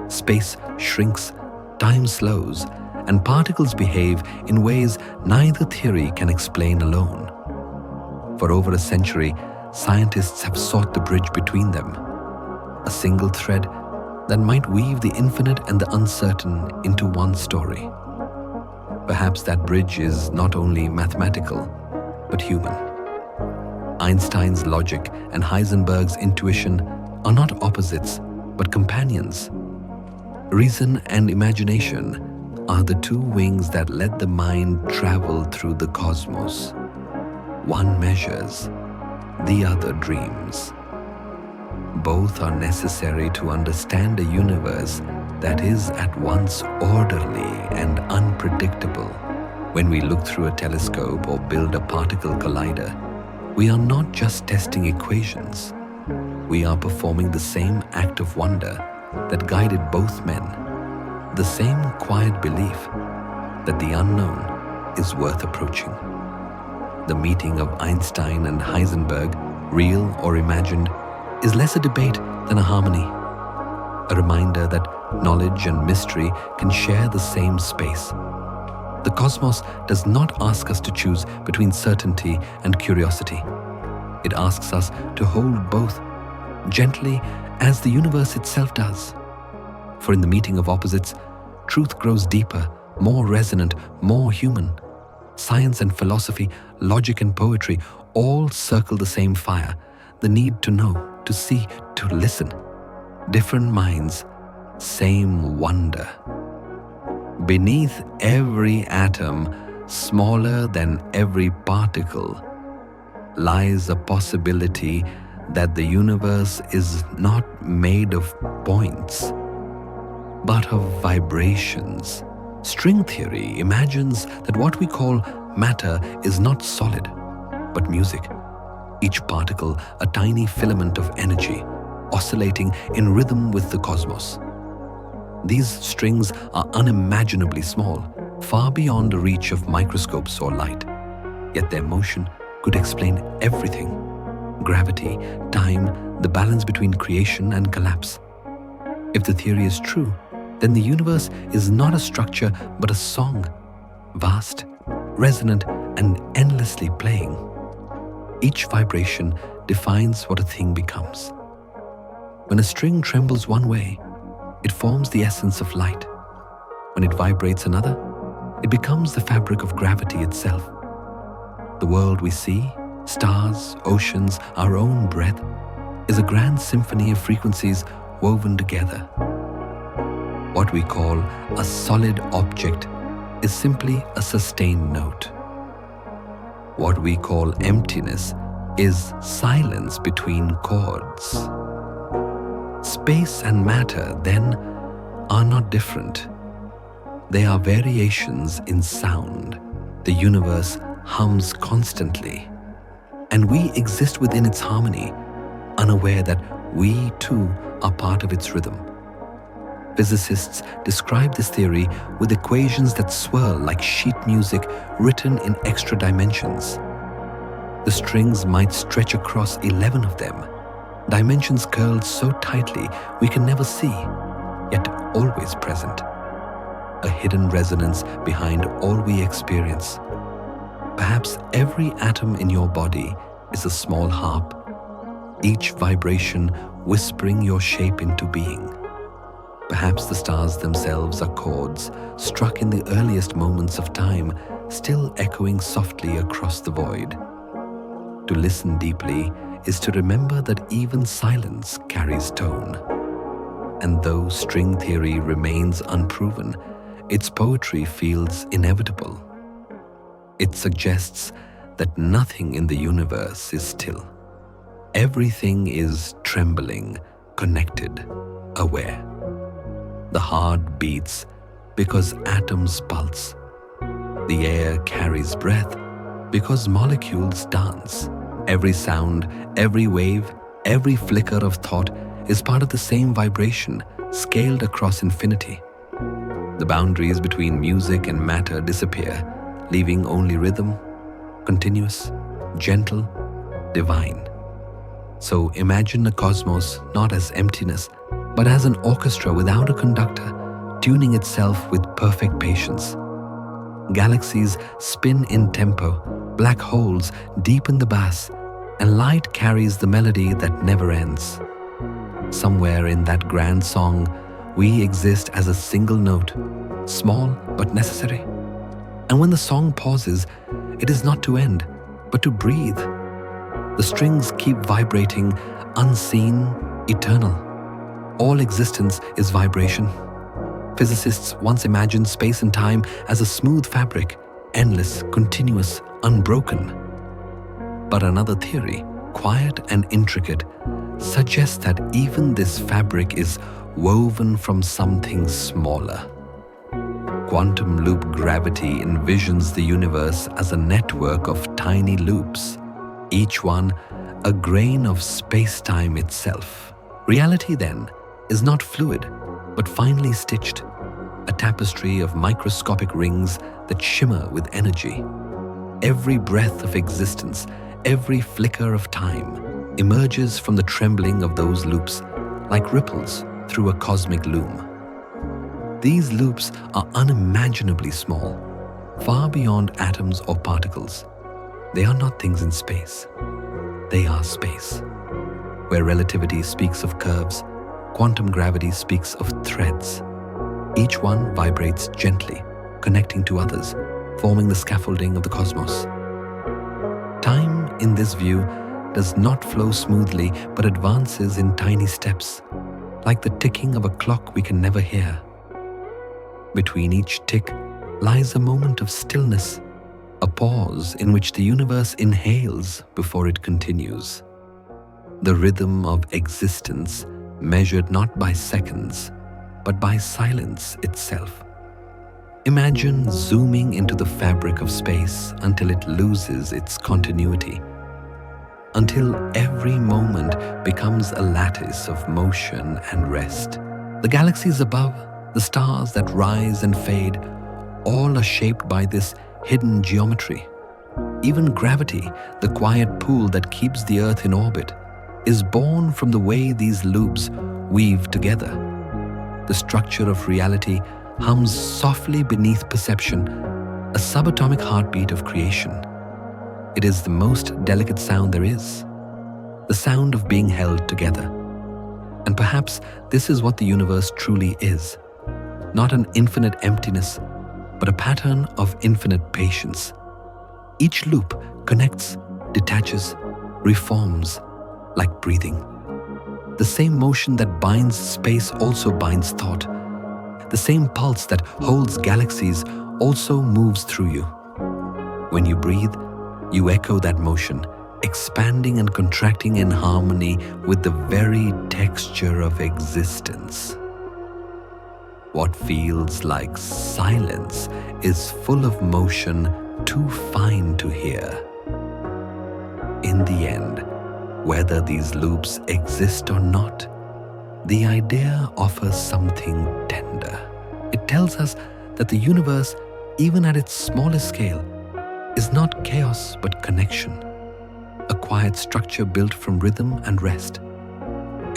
Space shrinks, time slows, and particles behave in ways neither theory can explain alone. For over a century, scientists have sought the bridge between them, a single thread that might weave the infinite and the uncertain into one story. Perhaps that bridge is not only mathematical, but human. Einstein's logic and Heisenberg's intuition are not opposites, but companions. Reason and imagination are the two wings that let the mind travel through the cosmos. One measures, the other dreams. Both are necessary to understand a universe that is at once orderly and unpredictable. When we look through a telescope or build a particle collider, we are not just testing equations. We are performing the same act of wonder that guided both men, the same quiet belief that the unknown is worth approaching. The meeting of Einstein and Heisenberg, real or imagined, is less a debate than a harmony, a reminder that knowledge and mystery can share the same space. The cosmos does not ask us to choose between certainty and curiosity. It asks us to hold both, gently as the universe itself does. For in the meeting of opposites, truth grows deeper, more resonant, more human. Science and philosophy, logic and poetry all circle the same fire, the need to know, to see, to listen. Different minds, same wonder. Beneath every atom, smaller than every particle, lies a possibility that the universe is not made of points, but of vibrations. String theory imagines that what we call matter is not solid, but music. Each particle a tiny filament of energy, oscillating in rhythm with the cosmos. These strings are unimaginably small, far beyond the reach of microscopes or light. Yet their motion could explain everything: gravity, time, the balance between creation and collapse. If the theory is true, then the universe is not a structure but a song, vast, resonant, and endlessly playing. Each vibration defines what a thing becomes. When a string trembles one way, it forms the essence of light. When it vibrates another, it becomes the fabric of gravity itself. The world we see, stars, oceans, our own breath, is a grand symphony of frequencies woven together. What we call a solid object is simply a sustained note. What we call emptiness is silence between chords. Space and matter, then, are not different. They are variations in sound. The universe hums constantly, and we exist within its harmony, unaware that we too are part of its rhythm. Physicists describe this theory with equations that swirl like sheet music written in extra dimensions. The strings might stretch across 11 of them, dimensions curled so tightly we can never see, yet always present. A hidden resonance behind all we experience. Perhaps every atom in your body is a small harp, each vibration whispering your shape into being. Perhaps the stars themselves are chords struck in the earliest moments of time, still echoing softly across the void. To listen deeply is to remember that even silence carries tone. And though string theory remains unproven, its poetry feels inevitable. It suggests that nothing in the universe is still. Everything is trembling, connected, aware. The heart beats because atoms pulse. The air carries breath because molecules dance. Every sound, every wave, every flicker of thought is part of the same vibration, scaled across infinity. The boundaries between music and matter disappear, leaving only rhythm, continuous, gentle, divine. So imagine a cosmos not as emptiness, but as an orchestra without a conductor, tuning itself with perfect patience. Galaxies spin in tempo, black holes deepen the bass, and light carries the melody that never ends. Somewhere in that grand song, we exist as a single note, small but necessary. And when the song pauses, it is not to end, but to breathe. The strings keep vibrating, unseen, eternal. All existence is vibration. Physicists once imagined space and time as a smooth fabric, endless, continuous, unbroken. But another theory, quiet and intricate, suggests that even this fabric is woven from something smaller. Quantum loop gravity envisions the universe as a network of tiny loops, each one a grain of space-time itself. Reality, then, is not fluid, but finely stitched, a tapestry of microscopic rings that shimmer with energy. Every breath of existence, every flicker of time, emerges from the trembling of those loops like ripples through a cosmic loom. These loops are unimaginably small, far beyond atoms or particles. They are not things in space. They are space. Where relativity speaks of curves, quantum gravity speaks of threads. Each one vibrates gently, connecting to others, forming the scaffolding of the cosmos. Time, in this view, does not flow smoothly but advances in tiny steps, like the ticking of a clock we can never hear. Between each tick lies a moment of stillness, a pause in which the universe inhales before it continues. The rhythm of existence measured not by seconds, but by silence itself. Imagine zooming into the fabric of space until it loses its continuity, until every moment becomes a lattice of motion and rest. The galaxies above, the stars that rise and fade, all are shaped by this hidden geometry. Even gravity, the quiet pull that keeps the Earth in orbit, is born from the way these loops weave together. The structure of reality hums softly beneath perception, a subatomic heartbeat of creation. It is the most delicate sound there is, the sound of being held together. And perhaps this is what the universe truly is. Not an infinite emptiness, but a pattern of infinite patience. Each loop connects, detaches, reforms, like breathing. The same motion that binds space also binds thought. The same pulse that holds galaxies also moves through you. When you breathe, you echo that motion, expanding and contracting in harmony with the very texture of existence. What feels like silence is full of motion too fine to hear. In the end, whether these loops exist or not, the idea offers something tender. It tells us that the universe, even at its smallest scale, is not chaos but connection, a quiet structure built from rhythm and rest.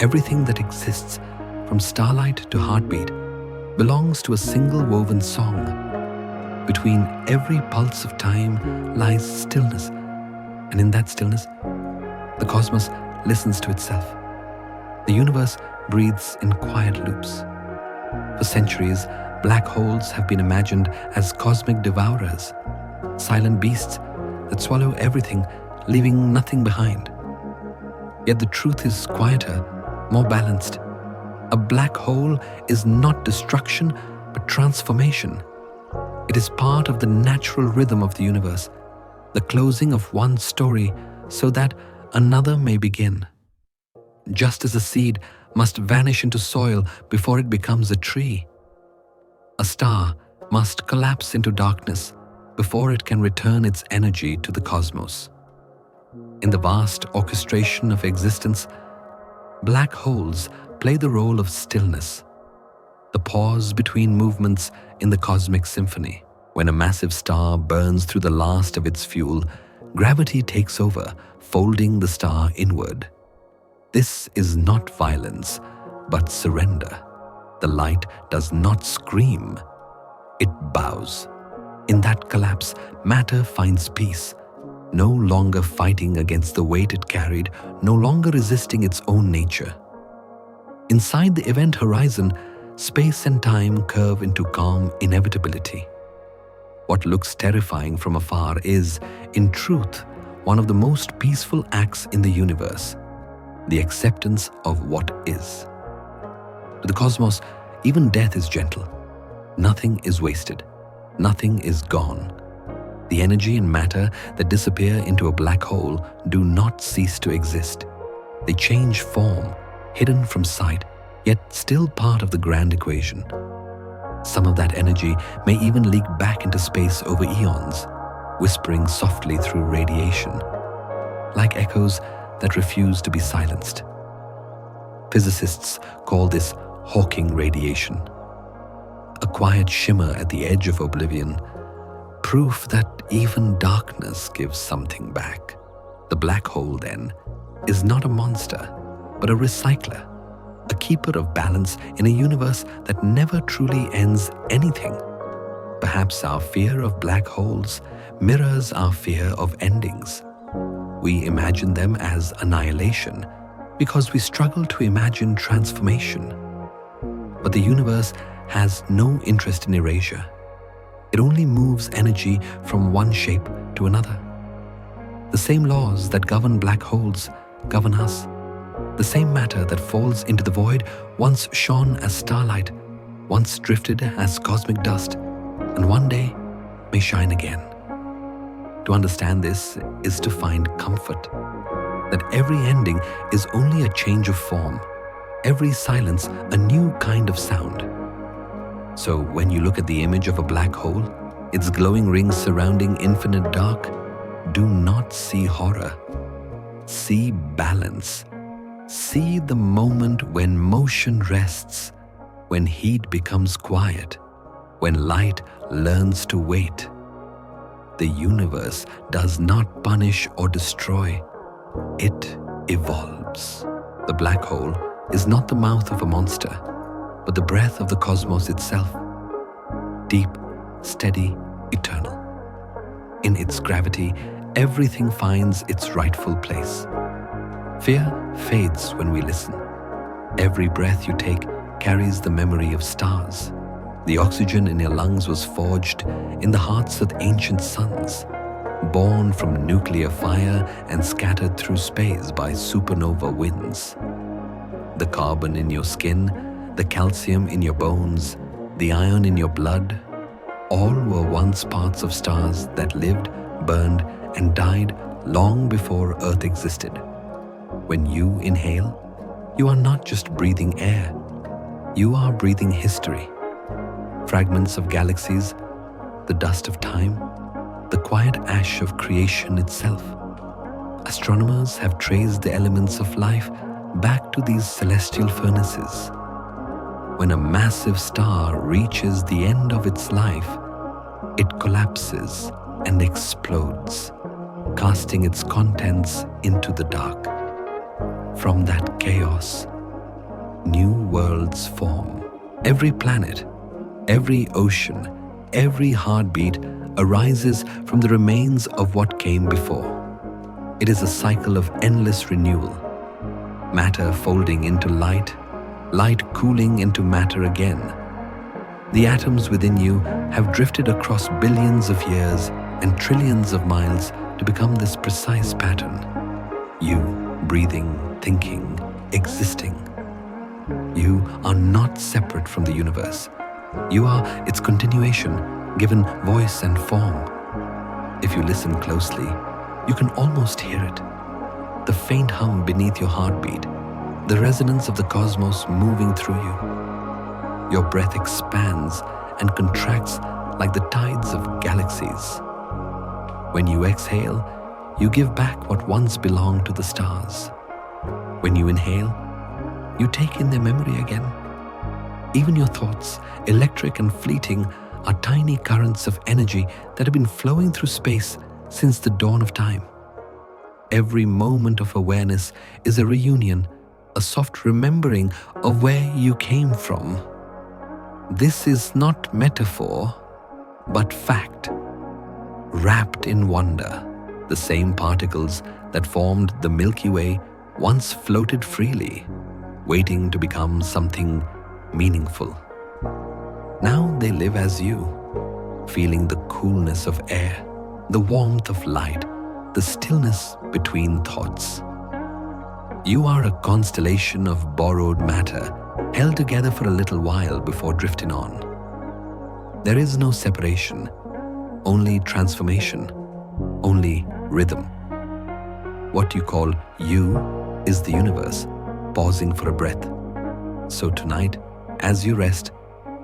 Everything that exists, from starlight to heartbeat, belongs to a single woven song. Between every pulse of time lies stillness, and in that stillness, the cosmos listens to itself. The universe breathes in quiet loops. For centuries, black holes have been imagined as cosmic devourers, silent beasts that swallow everything, leaving nothing behind. Yet the truth is quieter, more balanced. A black hole is not destruction, but transformation. It is part of the natural rhythm of the universe, the closing of one story so that another may begin. Just as a seed must vanish into soil before it becomes a tree, a star must collapse into darkness before it can return its energy to the cosmos. In the vast orchestration of existence, black holes play the role of stillness, the pause between movements in the cosmic symphony. When a massive star burns through the last of its fuel, gravity takes over, folding the star inward. This is not violence, but surrender. The light does not scream, it bows. In that collapse, matter finds peace, no longer fighting against the weight it carried, no longer resisting its own nature. Inside the event horizon, space and time curve into calm inevitability. What looks terrifying from afar is, in truth, one of the most peaceful acts in the universe, the acceptance of what is. To the cosmos, even death is gentle. Nothing is wasted. Nothing is gone. The energy and matter that disappear into a black hole do not cease to exist. They change form, hidden from sight, yet still part of the grand equation. Some of that energy may even leak back into space over eons, whispering softly through radiation, like echoes that refuse to be silenced. Physicists call this Hawking radiation, a quiet shimmer at the edge of oblivion, proof that even darkness gives something back. The black hole, then, is not a monster, but a recycler, a keeper of balance in a universe that never truly ends anything. Perhaps our fear of black holes mirrors our fear of endings. We imagine them as annihilation because we struggle to imagine transformation. But the universe has no interest in erasure. It only moves energy from one shape to another. The same laws that govern black holes govern us. The same matter that falls into the void once shone as starlight, once drifted as cosmic dust, and one day may shine again. To understand this is to find comfort, that every ending is only a change of form, every silence a new kind of sound. So when you look at the image of a black hole, its glowing rings surrounding infinite dark, do not see horror. See balance. See the moment when motion rests, when heat becomes quiet, when light learns to wait. The universe does not punish or destroy. It evolves. The black hole is not the mouth of a monster, but the breath of the cosmos itself. Deep, steady, eternal. In its gravity, everything finds its rightful place. Fear fades when we listen. Every breath you take carries the memory of stars. The oxygen in your lungs was forged in the hearts of ancient suns, born from nuclear fire and scattered through space by supernova winds. The carbon in your skin, the calcium in your bones, the iron in your blood, all were once parts of stars that lived, burned, and died long before Earth existed. When you inhale, you are not just breathing air, you are breathing history. Fragments of galaxies, the dust of time, the quiet ash of creation itself. Astronomers have traced the elements of life back to these celestial furnaces. When a massive star reaches the end of its life, it collapses and explodes, casting its contents into the dark. From that chaos, new worlds form. Every planet, every ocean, every heartbeat arises from the remains of what came before. It is a cycle of endless renewal. Matter folding into light, light cooling into matter again. The atoms within you have drifted across billions of years and trillions of miles to become this precise pattern. You, breathing, thinking, existing. You are not separate from the universe. You are its continuation, given voice and form. If you listen closely, you can almost hear it. The faint hum beneath your heartbeat, the resonance of the cosmos moving through you. Your breath expands and contracts like the tides of galaxies. When you exhale, you give back what once belonged to the stars. When you inhale, you take in their memory again. Even your thoughts, electric and fleeting, are tiny currents of energy that have been flowing through space since the dawn of time. Every moment of awareness is a reunion, a soft remembering of where you came from. This is not metaphor, but fact. Wrapped in wonder, the same particles that formed the Milky Way once floated freely, waiting to become something meaningful. Now they live as you, feeling the coolness of air, the warmth of light, the stillness between thoughts. You are a constellation of borrowed matter, held together for a little while before drifting on. There is no separation, only transformation, only rhythm. What you call you is the universe pausing for a breath. So tonight, as you rest,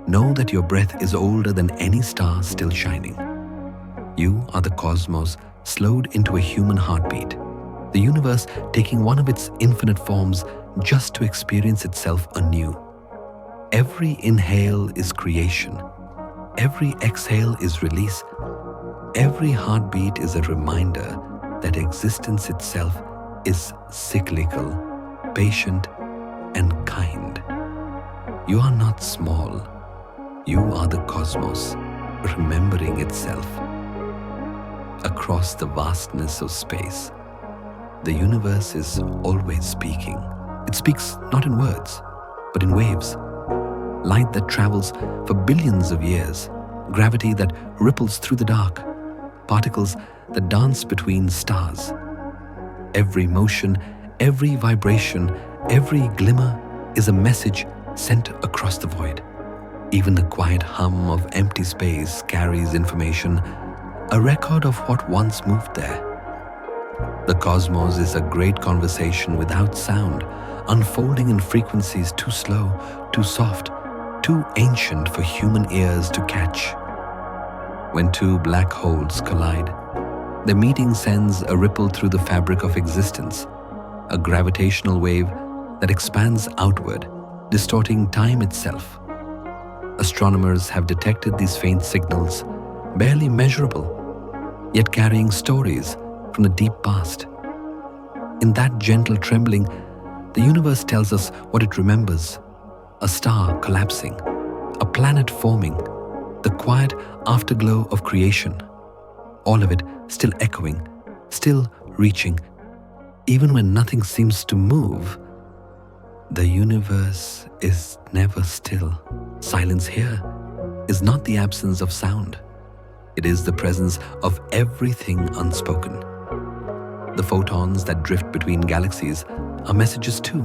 know that your breath is older than any star still shining. You are the cosmos slowed into a human heartbeat, the universe taking one of its infinite forms just to experience itself anew. Every inhale is creation. Every exhale is release. Every heartbeat is a reminder that existence itself is cyclical, patient, and kind. You are not small. You are the cosmos, remembering itself. Across the vastness of space, the universe is always speaking. It speaks not in words, but in waves. Light that travels for billions of years, gravity that ripples through the dark, particles that dance between stars. Every motion, every vibration, every glimmer is a message sent across the void. Even the quiet hum of empty space carries information, a record of what once moved there. The cosmos is a great conversation without sound, unfolding in frequencies too slow, too soft, too ancient for human ears to catch. When two black holes collide, the meeting sends a ripple through the fabric of existence, a gravitational wave that expands outward, distorting time itself. Astronomers have detected these faint signals, barely measurable, yet carrying stories from the deep past. In that gentle trembling, the universe tells us what it remembers: a star collapsing, a planet forming, the quiet afterglow of creation. All of it still echoing, still reaching. Even when nothing seems to move, the universe is never still. Silence here is not the absence of sound. It is the presence of everything unspoken. The photons that drift between galaxies are messages too,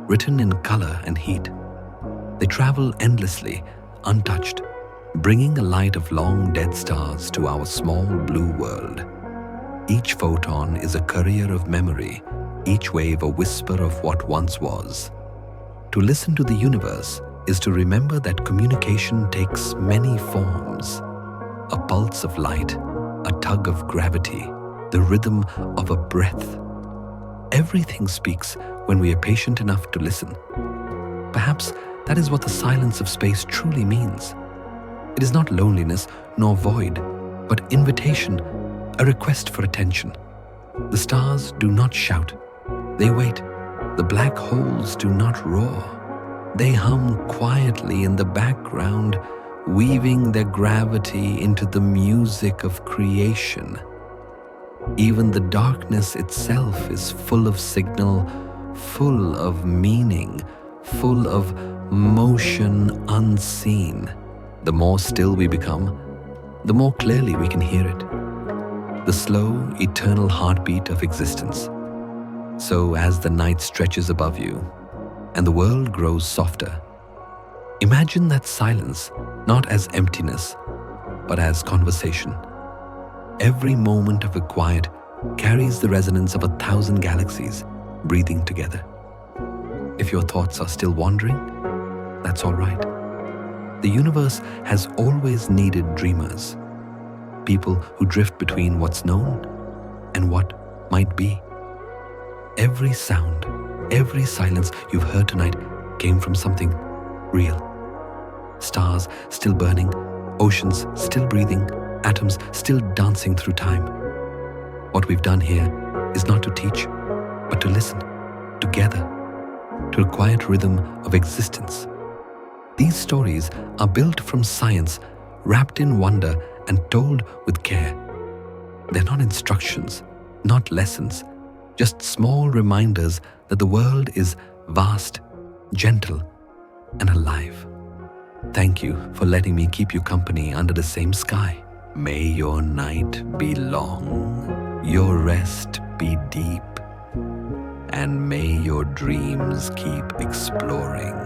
written in color and heat. They travel endlessly, untouched, bringing a light of long dead stars to our small blue world. Each photon is a courier of memory, each wave a whisper of what once was. To listen to the universe is to remember that communication takes many forms: a pulse of light, a tug of gravity, the rhythm of a breath. Everything speaks when we are patient enough to listen. Perhaps that is what the silence of space truly means. It is not loneliness nor void, but invitation, a request for attention. The stars do not shout, they wait. The black holes do not roar. They hum quietly in the background, weaving their gravity into the music of creation. Even the darkness itself is full of signal, full of meaning, full of motion unseen. The more still we become, the more clearly we can hear it. The slow, eternal heartbeat of existence. So as the night stretches above you and the world grows softer, imagine that silence not as emptiness, but as conversation. Every moment of a quiet carries the resonance of 1,000 galaxies breathing together. If your thoughts are still wandering, that's all right. The universe has always needed dreamers, people who drift between what's known and what might be. Every sound, every silence you've heard tonight came from something real. Stars still burning, oceans still breathing, atoms still dancing through time. What we've done here is not to teach, but to listen, together, to a quiet rhythm of existence. These stories are built from science, wrapped in wonder and told with care. They're not instructions, not lessons, just small reminders that the world is vast, gentle, and alive. Thank you for letting me keep you company under the same sky. May your night be long, your rest be deep, and may your dreams keep exploring.